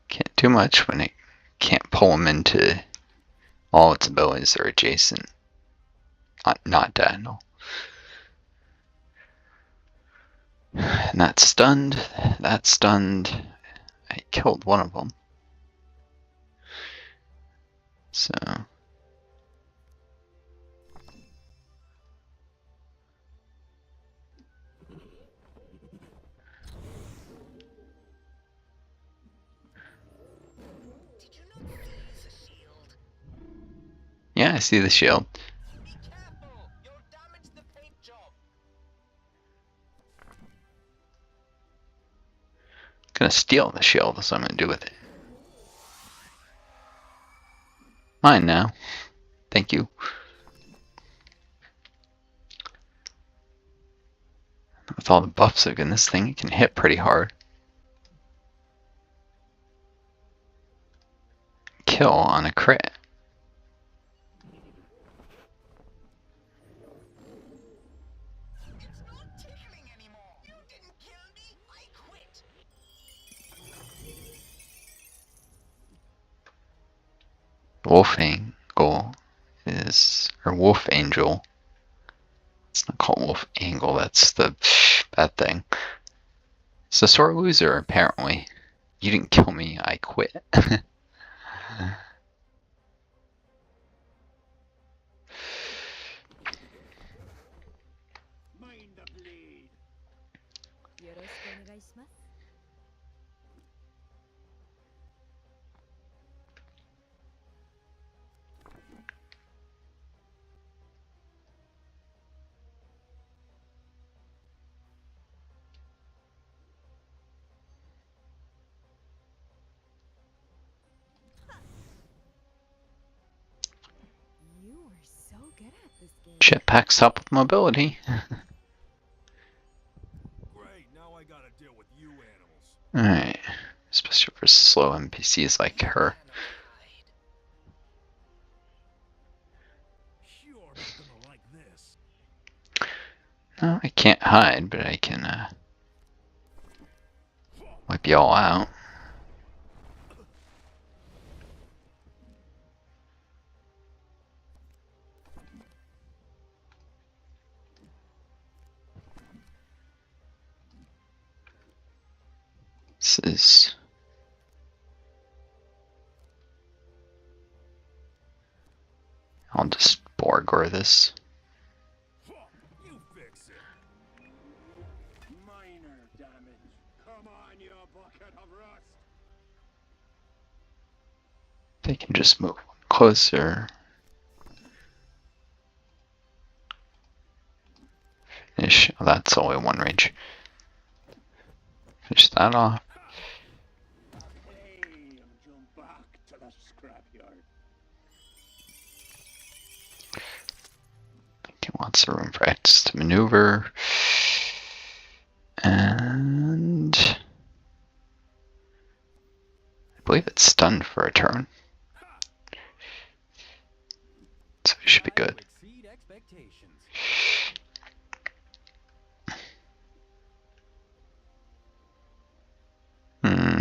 Can't do much when it can't pull them into all its abilities that are adjacent. Not diagonal. And that's stunned. That's stunned. I killed one of them. So. Did you not seize the shield? Yeah, I see the shield. Be careful! You'll damage the paint job. Gonna steal the shield, that's what I'm gonna do with it. Mine now. Thank you. With all the buffs in this thing, it can hit pretty hard. Kill on a crit. It's not tickling anymore. You didn't kill me. I quit. Wolf Angle is, or Wolf Angel. It's not called Wolf Angle, that's the bad thing. It's a sore loser, apparently. You didn't kill me, I quit. Mind the bleed. よろしくお願いします。You are so good at this game. Jetpacks up with mobility. Great, now I gotta deal with you animals. Alright. Especially for slow NPCs like her. You're not gonna like this. No, I can't hide, but I can wipe you all out. This is... I'll just Borgor this. They can just move closer. Finish. Oh, that's only one range. Finish that off. Hey, and jump back to the scrapyard. Okay, lots of room for X to maneuver. And I believe it's stunned for a turn. So it should be I will good. exceed expectations. Hmm.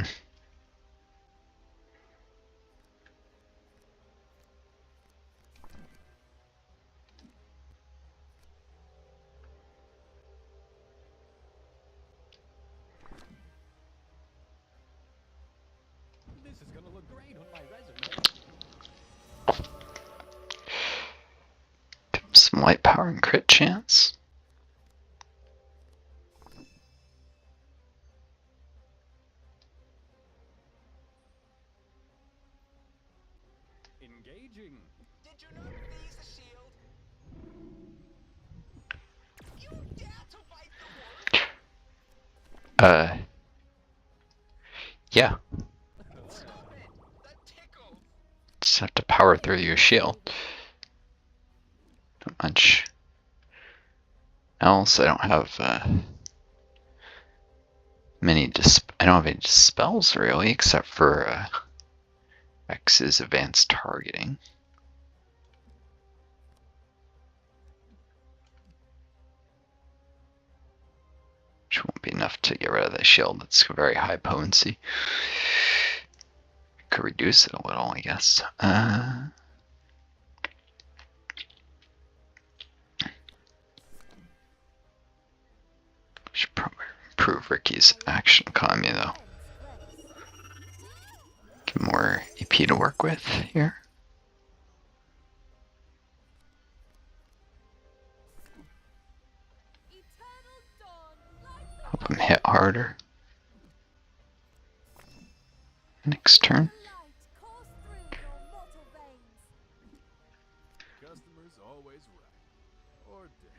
This is gonna look great on my resume. Some light power and crit chance. Engaging. Did you not freeze the shield? You dare to fight the wolf? Yeah. Stop it! That tickles! Just have to power through your shield. Not much else. I don't have I don't have any dispels really, except for X's advanced targeting. Which won't be enough to get rid of the shield. That's very high potency. Could reduce it a little, I guess. Should probably improve Ricky's action economy though. Get more EP to work with here. Eternal dawn, light the Help him hit harder. Next turn. light course through your mortal veins. Customers always right. Or dead.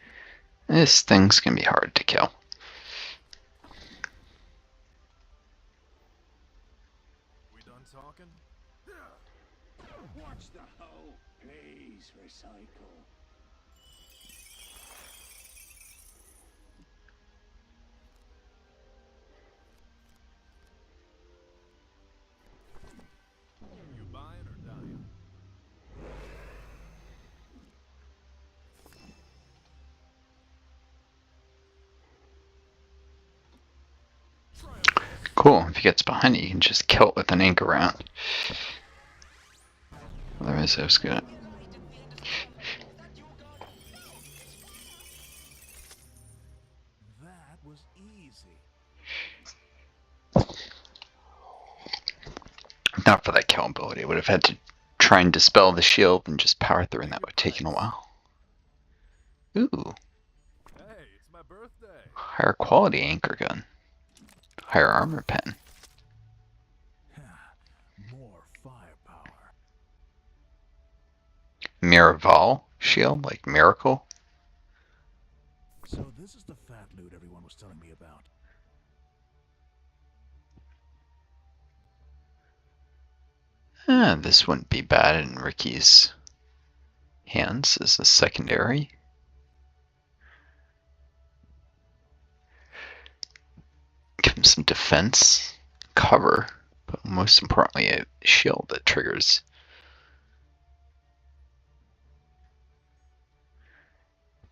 This thing's gonna be hard to kill. We done talking? Watch the hoe. Please recycle. You buying or dying? Cool, if he gets behind it, you can just kill it with an anchor round. Otherwise, I was gonna. That was easy. Not for that kill ability, I would have had to try and dispel the shield and just power through, and that would have taken a while. Ooh, Hey, it's my birthday. higher quality anchor gun. Higher armor pen. More firepower. Miraval shield, like Miracle. So this is the fat loot everyone was telling me about. This wouldn't be bad in Ricky's hands as a secondary. Give him some defense, cover, but most importantly a shield that triggers.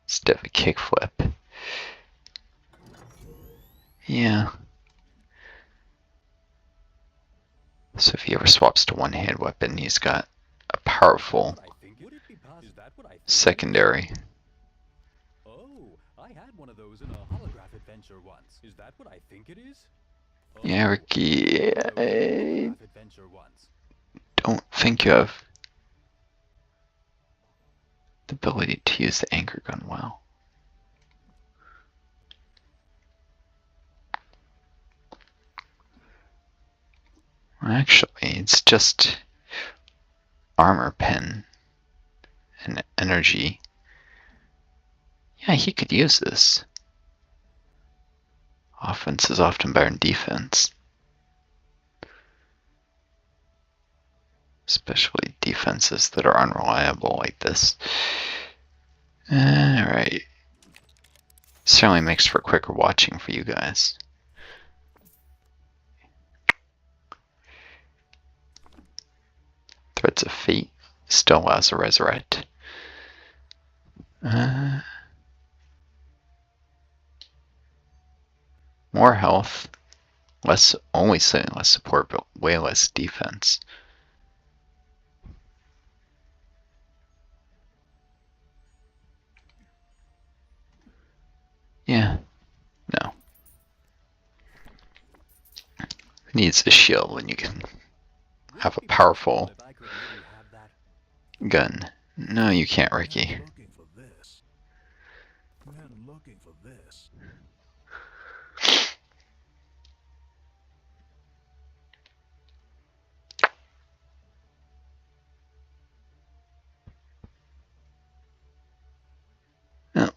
Instead of a kickflip. Yeah. So if he ever swaps to one-hand weapon, he's got a powerful I think would it be possible? Is that what I think it is? secondary. Oh, I had one of those in a holograph adventure once. Is that what I think it is? Yeah, Oh, Ricky, I had one of those in a I holograph adventure once. don't think you have the ability to use the anchor gun well. Actually, it's just armor pen and energy. Yeah, he could use this. Offense is often better than defense. Especially defenses that are unreliable like this. Alright. Certainly makes for quicker watching for you guys. Threads of Fate still allows a resurrect. More health, only slightly less support, but way less defense. Yeah, no. Who needs a shield when you can have a powerful If I could maybe have that. gun? No, you can't, Ricky. Man looking for this. Man looking for this. No.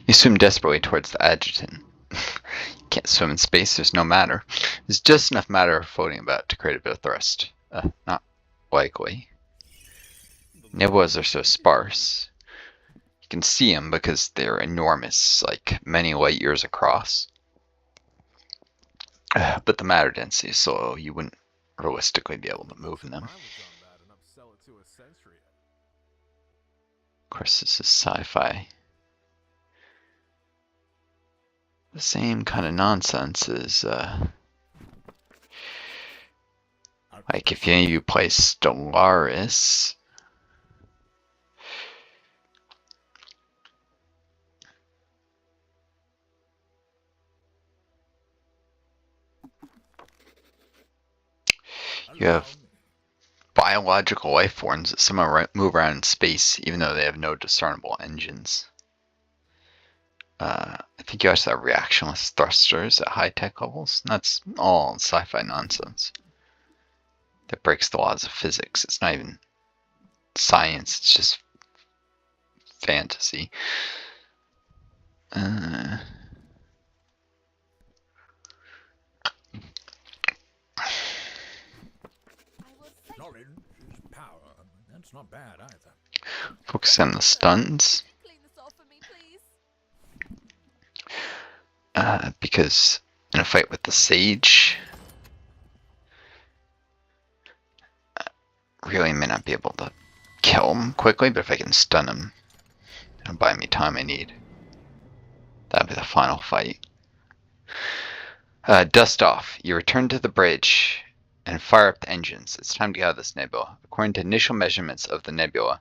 You swim desperately towards the adjutant. You can't swim in space, there's no matter. There's just enough matter floating about to create a bit of thrust. Not likely. Nebulas are so sparse. You can see them because they're enormous, like many light years across. But the matter density is so low, you wouldn't realistically be able to move in them. Mileage on that and upsell it to a century. Of course, this is sci-fi. The same kind of nonsense as, like if any of you play Stellaris, you have biological life forms that somehow move around in space even though they have no discernible engines. I think you also have reactionless thrusters at high-tech levels. And that's all sci-fi nonsense. That breaks the laws of physics. It's not even science, it's just fantasy. Knowledge is power. That's not bad either. Focus on the stuns. Clean this off for me, please. Because in a fight with the Sage, really may not be able to kill him quickly, but if I can stun him, it'll buy me time I need. That'll be the final fight. Dust off. You return to the bridge and fire up the engines. It's time to get out of this nebula. According to initial measurements of the nebula,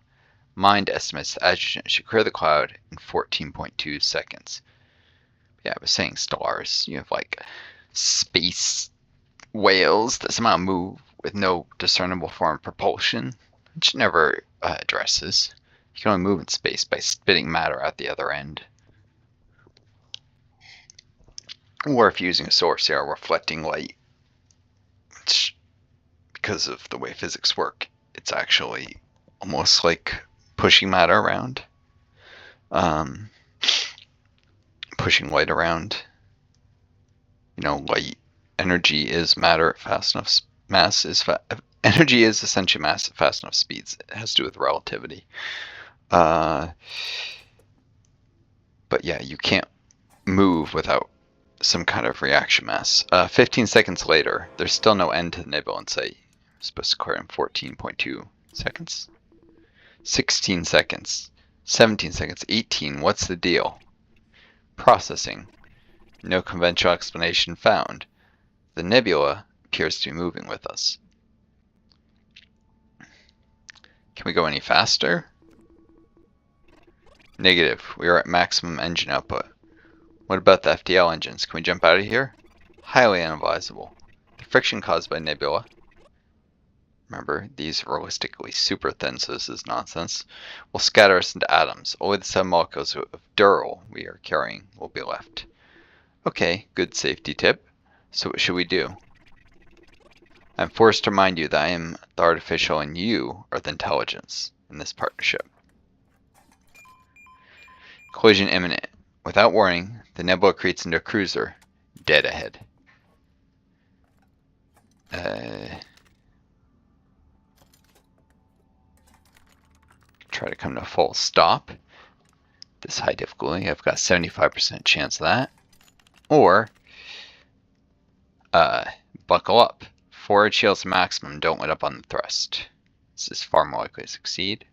mind estimates the adjutant should clear the cloud in 14.2 seconds. Yeah, I was saying Stellaris. You have like space whales that somehow move with no discernible form of propulsion, which never addresses. You can only move in space by spitting matter out the other end. Or if you're using a source, they are reflecting light. Which, because of the way physics work, it's actually almost like pushing matter around. Pushing light around. You know, light energy is matter at fast enough mass is energy is essentially mass at fast enough speeds. It has to do with relativity. But yeah, you can't move without some kind of reaction mass. 15 seconds later, there's still no end to the nebula in sight. It's supposed to clear in 14.2 seconds. 16 seconds. 17 seconds. 18. What's the deal? Processing. No conventional explanation found. The nebula appears to be moving with us. Can we go any faster? Negative. We are at maximum engine output. What about the FTL engines? Can we jump out of here? Highly unadvisable. The friction caused by nebula. Remember, these are realistically super thin, so this is nonsense. Will scatter us into atoms. Only the 7 molecules of dural we are carrying will be left. Okay, good safety tip. So what should we do? I'm forced to remind you that I am the artificial and you are the intelligence in this partnership. Collision imminent. Without warning, the Nebula creates into a cruiser. Dead ahead. Try to come to a full stop. This high difficulty, I've got 75% chance of that. Or, buckle up. Forward shields maximum, don't let up on the thrust. This is far more likely to succeed.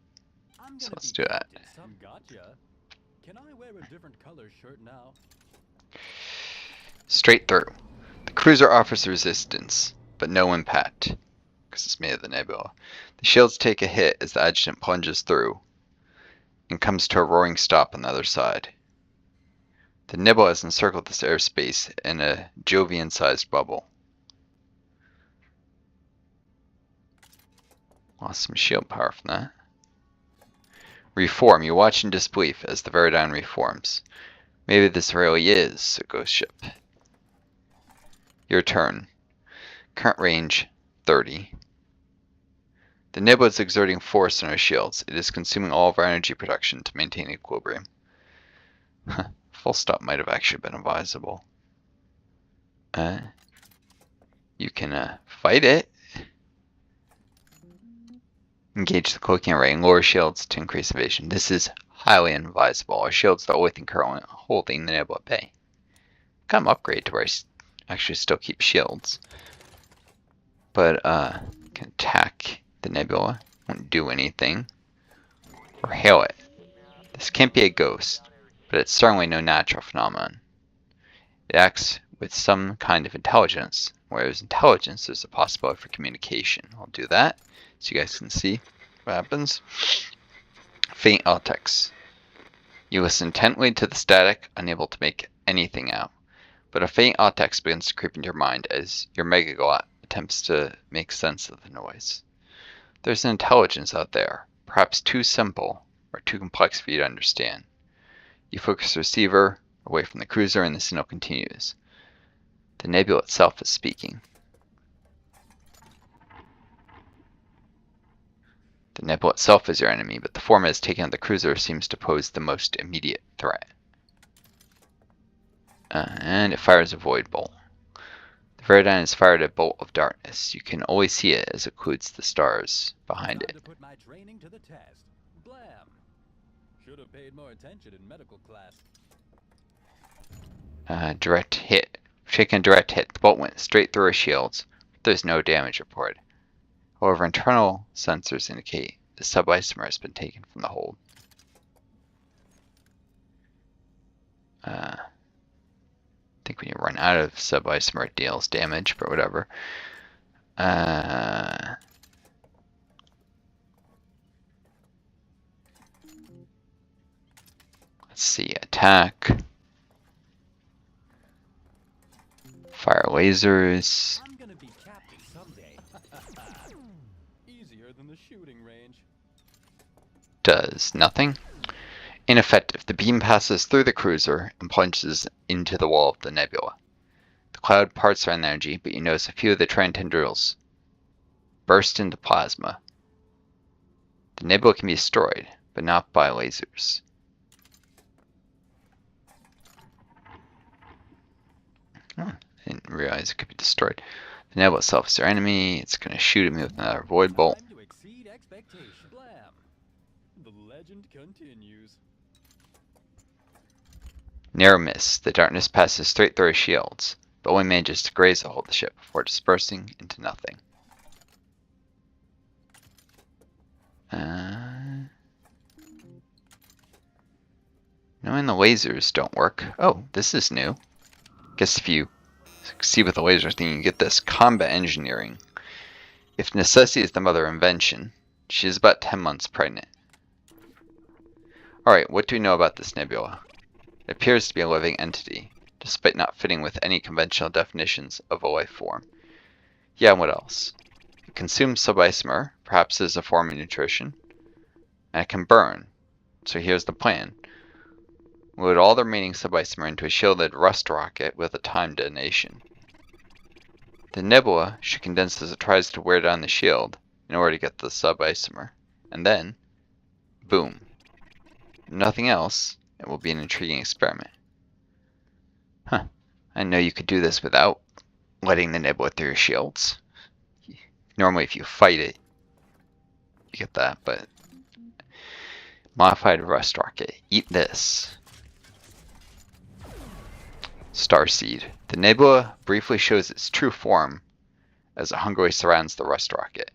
So let's do that. Gotcha. Can I wear a different color shirt now? Straight through. The cruiser offers resistance, but no impact, because it's made of the Nebula. The shields take a hit as the adjutant plunges through and comes to a roaring stop on the other side. The Nebula has encircled this airspace in a Jovian-sized bubble. Lost some shield power from that. Reform. You watch in disbelief as the Veridyne reforms. Maybe this really is a ghost ship. Your turn. Current range, 30. The Nebula is exerting force on our shields. It is consuming all of our energy production to maintain equilibrium. Full stop might have actually been advisable. You can fight it. Engage the cloaking array and lower shields to increase evasion. This is highly inadvisable. Our shields are the only thing currently holding the Nebula at bay. Kind of upgrade to where I actually still keep shields. But can attack the Nebula. Won't do anything. Or hail it. This can't be a ghost, but it's certainly no natural phenomenon. It acts with some kind of intelligence. Where there's intelligence, there's a possibility for communication. I'll do that so you guys can see what happens. Faint Altex. You listen intently to the static, unable to make anything out. But a faint Altex begins to creep into your mind as your Megaglot attempts to make sense of the noise. There's an intelligence out there, perhaps too simple or too complex for you to understand. You focus the receiver away from the cruiser and the signal continues. The Nebula itself is speaking. The Nebula itself is your enemy, but the form it has taken on the cruiser seems to pose the most immediate threat. And it fires a void bolt. The Veridyne has fired a bolt of darkness. You can always see it as it occludes the stars behind it. To put my training to the test. Blam. Should have paid more attention in medical class. Direct hit. Taking a direct hit. The bolt went straight through our shields. There's no damage reported. However, internal sensors indicate the subisomer has been taken from the hold. I think when you run out of subisomer it deals damage, but whatever. Let's see, attack. Fire lasers. I'm gonna be captain someday. Easier than the shooting range. Does nothing. Ineffective. The beam passes through the cruiser and plunges into the wall of the Nebula. The cloud parts around the energy, but you notice a few of the trine tendrils burst into plasma. The Nebula can be destroyed, but not by lasers. Oh, I didn't realize it could be destroyed. The Nebula itself is their enemy. It's going to shoot at me with another void bolt. Time to exceed expectations. Blam. The legend continues. Narrow miss. The darkness passes straight through our shields, but only manages to graze a hold of the ship before dispersing into nothing. Knowing the lasers don't work. Oh, this is new. Guess if you succeed with the laser thing, you get this combat engineering. If necessity is the mother of invention, she is about 10 months pregnant. Alright, what do we know about this Nebula? It appears to be a living entity, despite not fitting with any conventional definitions of a life form. Yeah, and what else? It consumes subisomer, perhaps as a form of nutrition, and it can burn. So here's the plan. Load all the remaining subisomer into a shielded rust rocket with a timed detonation. The Nebula should condense as it tries to wear down the shield in order to get the subisomer. And then, boom. Nothing else, it will be an intriguing experiment. Huh. I know you could do this without letting the Nebula through your shields. Normally if you fight it, you get that, but modified rust rocket. Eat this. Starseed. The Nebula briefly shows its true form as it hungrily surrounds the rust rocket.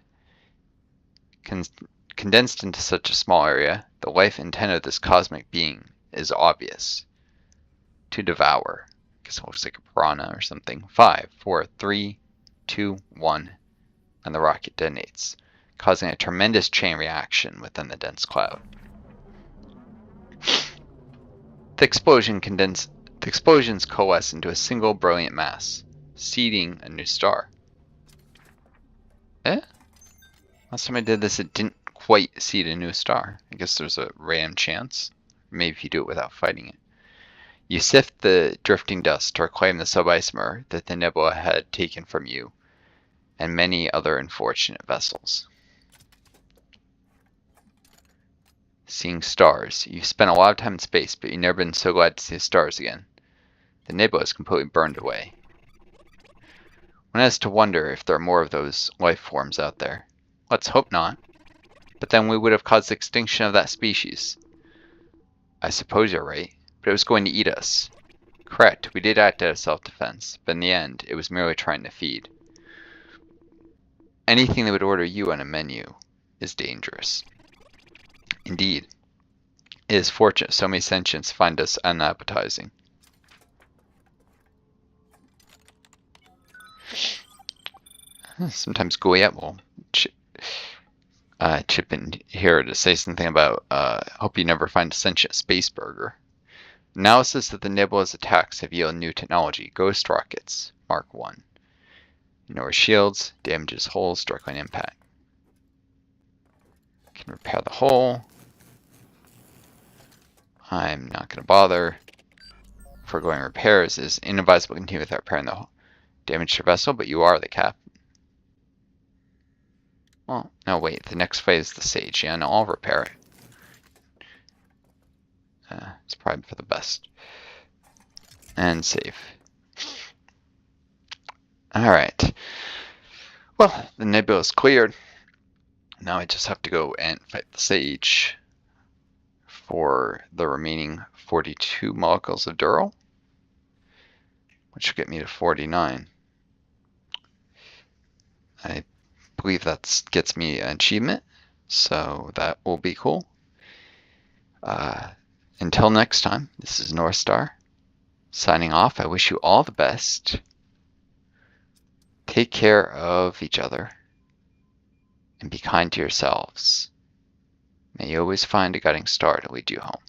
Condensed into such a small area, the life intent of this cosmic being is obvious. To devour. I guess it looks like a piranha or something. 5, 4, 3, 2, 1. And the rocket detonates, causing a tremendous chain reaction within the dense cloud. The explosions coalesce into a single brilliant mass, seeding a new star. Last time I did this, it didn't quite seed a new star. I guess there's a random chance. Maybe if you do it without fighting it. You sift the drifting dust to reclaim the subisomer that the Nebula had taken from you, and many other unfortunate vessels. Seeing stars. You've spent a lot of time in space, but you've never been so glad to see the stars again. The Nebula is completely burned away. One has to wonder if there are more of those life forms out there. Let's hope not. But then we would have caused the extinction of that species. I suppose you're right, but it was going to eat us. Correct, we did act out of self-defense, but in the end, it was merely trying to feed. Anything that would order you on a menu is dangerous. Indeed, it is fortunate so many sentients find us unappetizing. Sometimes Goyette will chip in here to say something about, hope you never find a sentient space burger. Analysis of the Nebula's attacks have yielded new technology, ghost rockets, Mark 1. Ignore shields, damages holes directly on impact. Can repair the hull. I'm not going to bother. Foregoing repairs is inadvisable to continue without repairing the damage to your vessel, but you are the captain. Well, no, wait. The next phase is the Sage. Yeah, no, I'll repair it. It's probably for the best. And save. Alright. Well, the Nebula is cleared. Now I just have to go and fight the Sage for the remaining 42 molecules of Dural, which will get me to 49. I believe that gets me an achievement, so that will be cool. Until next time, this is Northstar, signing off. I wish you all the best. Take care of each other, and be kind to yourselves. May you always find a guiding star to lead you home.